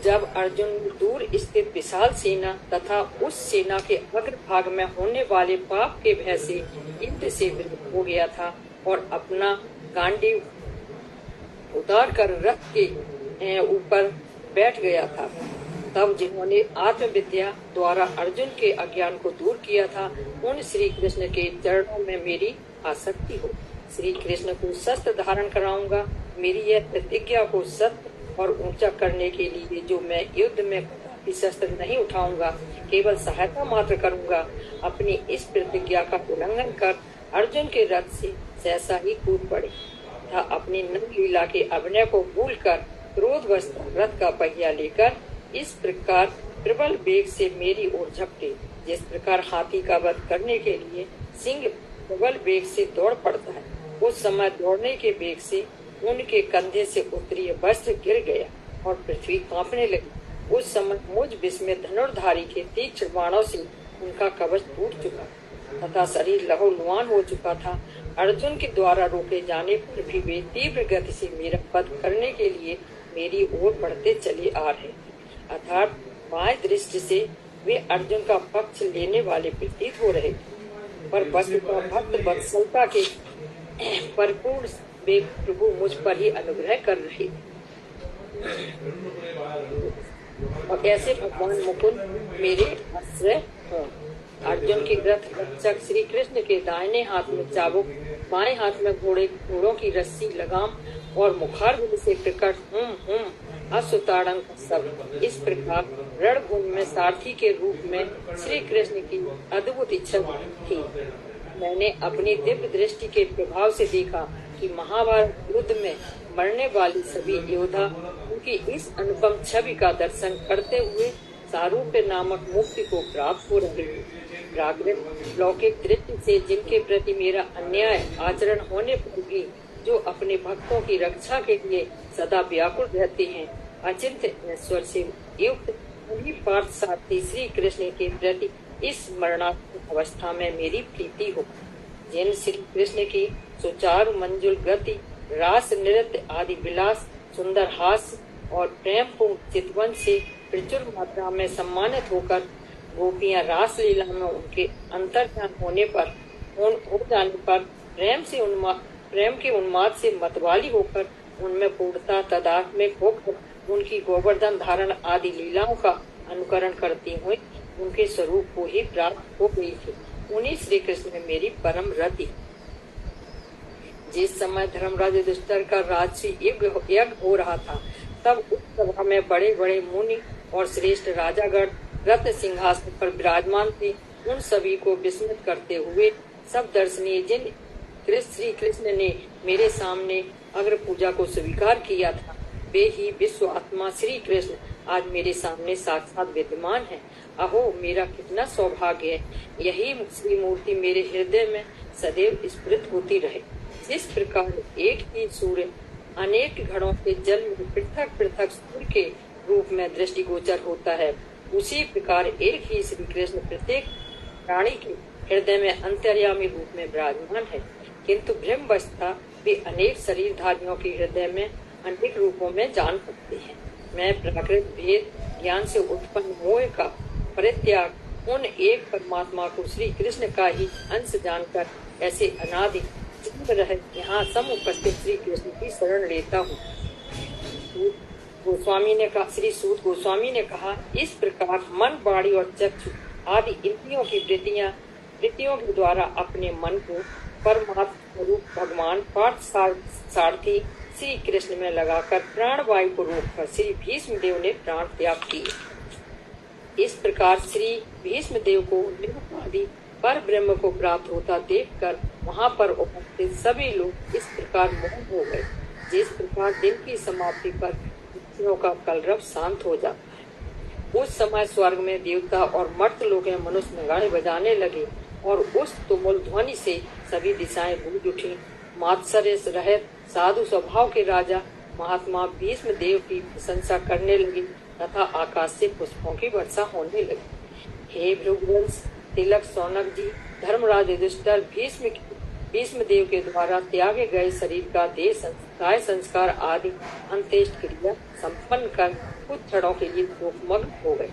जब अर्जुन दूर स्थित विशाल सेना तथा उस सेना के अग्र भाग में होने वाले पाप के भय से युद्ध से विरक्त हो गया था और अपना गांडीव उतार कर रथ के ऊपर बैठ गया था, तब जिन्होंने आत्मविद्या द्वारा अर्जुन के अज्ञान को दूर किया था, उन श्री कृष्ण के चरणों में मेरी आसक्ति हो। श्री कृष्ण को शस्त्र धारण कराऊंगा। मेरी यह प्रतिज्ञा को सत्य और ऊंचा करने के लिए जो मैं युद्ध में कदापि शस्त्र नहीं उठाऊंगा, केवल सहायता मात्र करूंगा। अपनी इस प्रतिज्ञा का उल्लंघन कर अर्जुन के रथ से सहसा ही कूद पड़े तथा अपनी नव लीला के अभिनय को भूलकर क्रोधवश रथ का पहिया लेकर इस प्रकार प्रबल वेग से मेरी ओर झपटे। जिस प्रकार हाथी का वध करने के लिए सिंह प्रबल वेग से दौड़ पड़ता है, उस समय दौड़ने के वेग से उनके कंधे से उत्तरीय वस्त्र गिर गया और पृथ्वी कांपने लगी। उस समय मुझ विस्मित धनुर्धारी के तीक्ष्ण बाणों से उनका कवच टूट चुका तथा शरीर लहूलुहान हो चुका था। अर्जुन के द्वारा रोके जाने पर भी वे तीव्र गति से मेरा वध करने के लिए मेरी ओर बढ़ते चले आ रहे, अर्थात बाह्य दृष्टि से वे अर्जुन का पक्ष लेने वाले प्रतीत हो रहे, पर वस्तुतः भक्त वत्सलता के परिपूर्ण वे प्रभु मुझ पर ही अनुग्रह कर रहे और ऐसे भगवान मुकुंद मेरे आश्रय हों। अर्जुन के रथ रक्षक श्री कृष्ण के दाहिने हाथ में चाबुक, बाएं हाथ में घोड़ों की रस्सी लगाम और मुखार से प्रकट अश्वताड़ंग सब। इस प्रकार रणभूमि में सारथी के रूप में श्री कृष्ण की अद्भुत इच्छा थी। मैंने अपनी दिव्य दृष्टि के प्रभाव से देखा कि महाभारत युद्ध में मरने वाले सभी योद्धा उनकी इस अनुपम छवि का दर्शन करते हुए सारूप्य नामक मुक्ति को प्राप्त हो रहे हैं। प्राकृत लौकिक दृष्टि से जिनके प्रति मेरा अन्याय आचरण होने पर भी जो अपने भक्तों की रक्षा के लिए सदा व्याकुल रहते हैं, अचिंत्य ईश्वर से युक्त उन्हीं पार्थ सारथी श्री कृष्ण के प्रति इस मरणात्मक अवस्था में मेरी प्रीति हो। जिन श्री कृष्ण की सुचारु मंजुल गति, रास नृत्य आदि विलास, सुंदर हास्य और प्रेम पूर्ण चितवन से प्रचुर मात्रा में सम्मानित होकर गोपियां रास लीला में उनके अंतर्ध्यान होने पर हो जाने पर प्रेम के उन्माद से मतवाली होकर उनमें पूर्णता तदात्मिक होकर उनकी गोवर्धन धारण आदि लीलाओं का अनुकरण करती हुई उनके स्वरूप को ही प्राप्त हो गई थी। उन्हीं श्री कृष्ण में मेरी परम रति। जिस समय धर्मराज युधिष्ठिर का राजसी यज्ञ हो रहा था, तब उस सभा में बड़े बड़े मुनि और श्रेष्ठ राजागण रत्न सिंहासन पर विराजमान थे। उन सभी को विस्मित करते हुए सब दर्शनीय जिन श्री कृष्ण ने मेरे सामने अग्र पूजा को स्वीकार किया था, वे ही विश्व आत्मा श्री कृष्ण आज मेरे सामने साक्षात विद्यमान है। अहो मेरा कितना सौभाग्य है, यही श्री मूर्ति मेरे हृदय में सदैव स्फुरित होती रहे। जिस प्रकार एक ही सूर्य अनेक घड़ों के जल में पृथक पृथक सूर्य के रूप में दृष्टिगोचर होता है, उसी प्रकार एक ही श्री कृष्ण प्रत्येक प्राणी के हृदय में अंतर्यामी रूप में विराजमान है। किंतु भ्रमवशता वे अनेक शरीरधारियों के हृदय में अनेक रूपों में जान सकते हैं। मैं प्राकृत भेद ज्ञान से उत्पन्न मोह का परित्याग उन एक परमात्मा को श्री कृष्ण का ही अंश जानकर ऐसे अनादि जीव रह यहाँ समुपस्थित श्री कृष्ण की शरण लेता हूँ। श्री सूत गोस्वामी ने कहा, इस प्रकार मन, वाणी और चक्षु आदि इंद्रियों की वृत्तियों के द्वारा अपने मन को परमात्मा स्वरूप भगवान पार्थ सारथी श्री कृष्ण में लगाकर प्राण वायु को रोककर श्री भीष्म देव ने प्राण त्याग किए। इस प्रकार श्री भीष्म देव को निरुपाधि पर ब्रह्म को प्राप्त होता देखकर वहां पर उपस्थित सभी लोग इस प्रकार मोह हो गए, जिस प्रकार दिन की समाप्ति पर पक्षियों का कलरव शांत हो जाता है। उस समय स्वर्ग में देवता और मर्त लोग मनुष्य नगाड़े बजाने लगे और उस तुमुल ध्वनि से सभी दिशाएं गूंज उठी। मात्सर्य रहित साधु स्वभाव के राजा महात्मा भीष्म देव की प्रशंसा करने लगे तथा आकाश से पुष्पों की वर्षा होने लगी। हे भृगुवंश तिलक सौनक जी, धर्मराज युधिष्ठिर भीष्म देव के द्वारा त्यागे गए शरीर का देह संस्कार आदि अंत्येष्ट क्रिया संपन्न कर कुछ क्षणों के लिए शोकमग्न हो गए।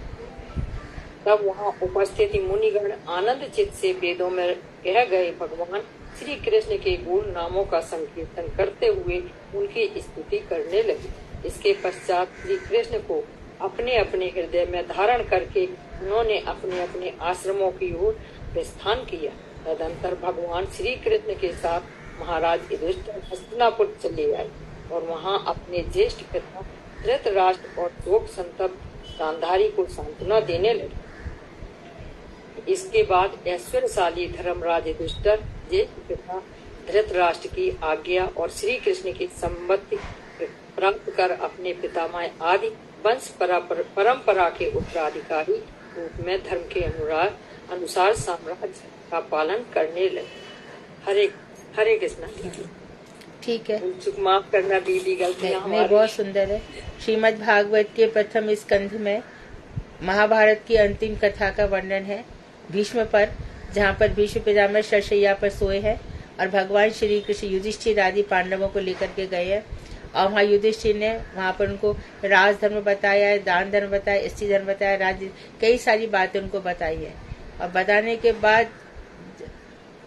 तब वहां उपस्थित मुनिगण आनंद चित्त से वेदों में कह गए भगवान श्री कृष्ण के गुण नामों का संकीर्तन करते हुए उनकी स्तुति करने लगे। इसके पश्चात श्री कृष्ण को अपने अपने हृदय में धारण करके उन्होंने अपने अपने आश्रमों की ओर प्रस्थान किया। तदंतर भगवान श्री कृष्ण के साथ महाराज युधिष्ठिर हस्तिनापुर चले आए और वहां अपने ज्येष्ठ पिता धृतराष्ट्र और शोक संतप्त गांधारी को सांत्वना देने लगे। इसके बाद ऐश्वर्यशाली धर्मराज युधिष्ठिर ज्येष्ठ पिता धृतराष्ट्र की आज्ञा और श्री कृष्ण की सम्मति प्राप्त कर अपने पितामह आदि वंश परंपरा के उत्तराधिकारी रूप में धर्म के अनुसार साम्राज्य का पालन करने लगे। हरे कृष्ण। ठीक है, माफ करना दीदी, गलतियां नहीं, बहुत सुंदर है। श्रीमद् भागवत के प्रथम स्कंध में महाभारत की अंतिम कथा का वर्णन है भीष्म पर, जहाँ पर भीष्म पितामह शरशैया पर सोए हैं और भगवान श्री कृष्ण युधिष्ठिर आदि पांडवों को लेकर के गए हैं और वहाँ युधिष्ठिर ने वहाँ पर उनको राजधर्म बताया है, दान धर्म बताया, स्त्री धर्म बताया, राज्य, कई सारी बातें उनको बताई है। और बताने के बाद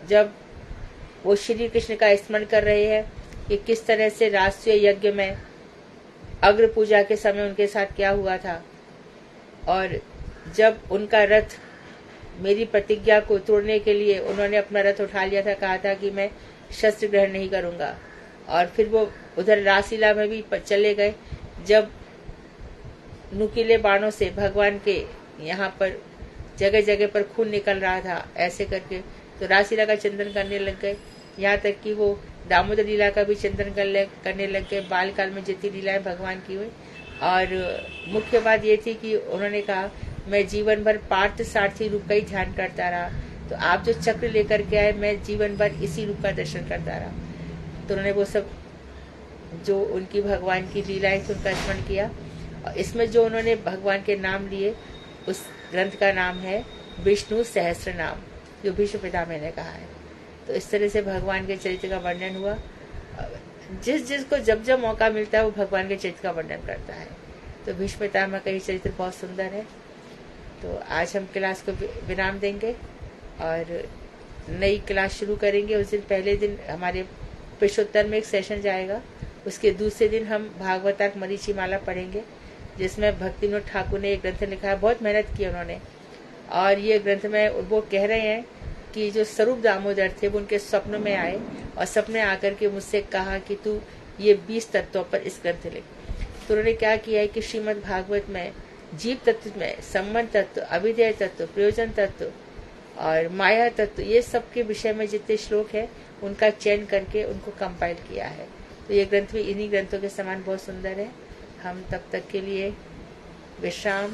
जब वो श्री कृष्ण का स्मरण कर रहे हैं कि किस तरह से राष्ट्रीय यज्ञ में अग्र पूजा के समय उनके साथ क्या हुआ था, और जब उनका रथ मेरी प्रतिज्ञा को तोड़ने के लिए उन्होंने अपना रथ उठा लिया था, कहा था कि मैं शस्त्र ग्रहण नहीं करूंगा, और फिर वो उधर रासलीला में भी चले गए, जब नुकीले बाणों से भगवान के यहाँ पर जगह जगह पर खून निकल रहा था ऐसे करके, तो रासलीला का चिंतन करने लग गए। यहाँ तक कि वो दामोदर लीला का भी चिंतन करने लग गए, बाल काल में जितनी लीलाएं भगवान की हुई। और मुख्य बात ये थी कि उन्होंने कहा मैं जीवन भर पार्थ सारथी रूप का ही ध्यान करता रहा, तो आप जो चक्र लेकर के आए मैं जीवन भर इसी रूप का दर्शन करता रहा। तो उन्होंने वो सब जो उनकी भगवान की लीलाएं थी उनका स्मरण किया, और इसमें जो उन्होंने भगवान के नाम लिए उस ग्रंथ का नाम है विष्णु सहस्त्र नाम, जो भीष्म पितामह ने कहा है। तो इस तरह से भगवान के चरित्र का वर्णन हुआ। जिसको जब जब मौका मिलता है वो भगवान के चरित्र का वर्णन करता है। तो भीष्म पितामह का ये चरित्र बहुत सुंदर है। तो आज हम क्लास को विराम देंगे और नई क्लास शुरू करेंगे। उस दिन पहले दिन हमारे पुरुषोत्तर में एक सेशन जाएगा, उसके दूसरे दिन हम भागवतार्क मरीचिमाला पढ़ेंगे, जिसमें भक्तिविनोद ठाकुर ने एक ग्रंथ लिखा है। बहुत मेहनत की उन्होंने, और ये ग्रंथ में वो कह रहे हैं कि जो स्वरूप दामोदर थे वो उनके स्वप्न में आए और सपने आकर के मुझसे कहा कि तू ये 20 तत्वों पर इस ग्रंथ लिख। तो उन्होंने क्या किया है कि श्रीमद् भागवत में जीव तत्व में संबंध तत्व, अभिधेय तत्व, प्रयोजन तत्व और माया तत्व, ये सब के विषय में जितने श्लोक है उनका चयन करके उनको कंपाइल किया है। तो ये ग्रंथ भी इन्हीं ग्रंथों के समान बहुत सुंदर है। हम तब तक के लिए विश्राम,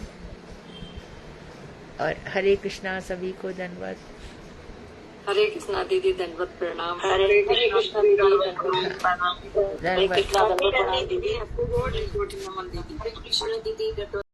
और हरे कृष्णा, सभी को धन्यवाद। हरे कृष्णा दीदी, दंडवत प्रणाम। हरे कृष्ण दीदी, धन्यवाद। हरे कृष्ण दंडवत प्रणाम दीदी, आपको बहुत नमन दीदी। हरे कृष्ण दीदी।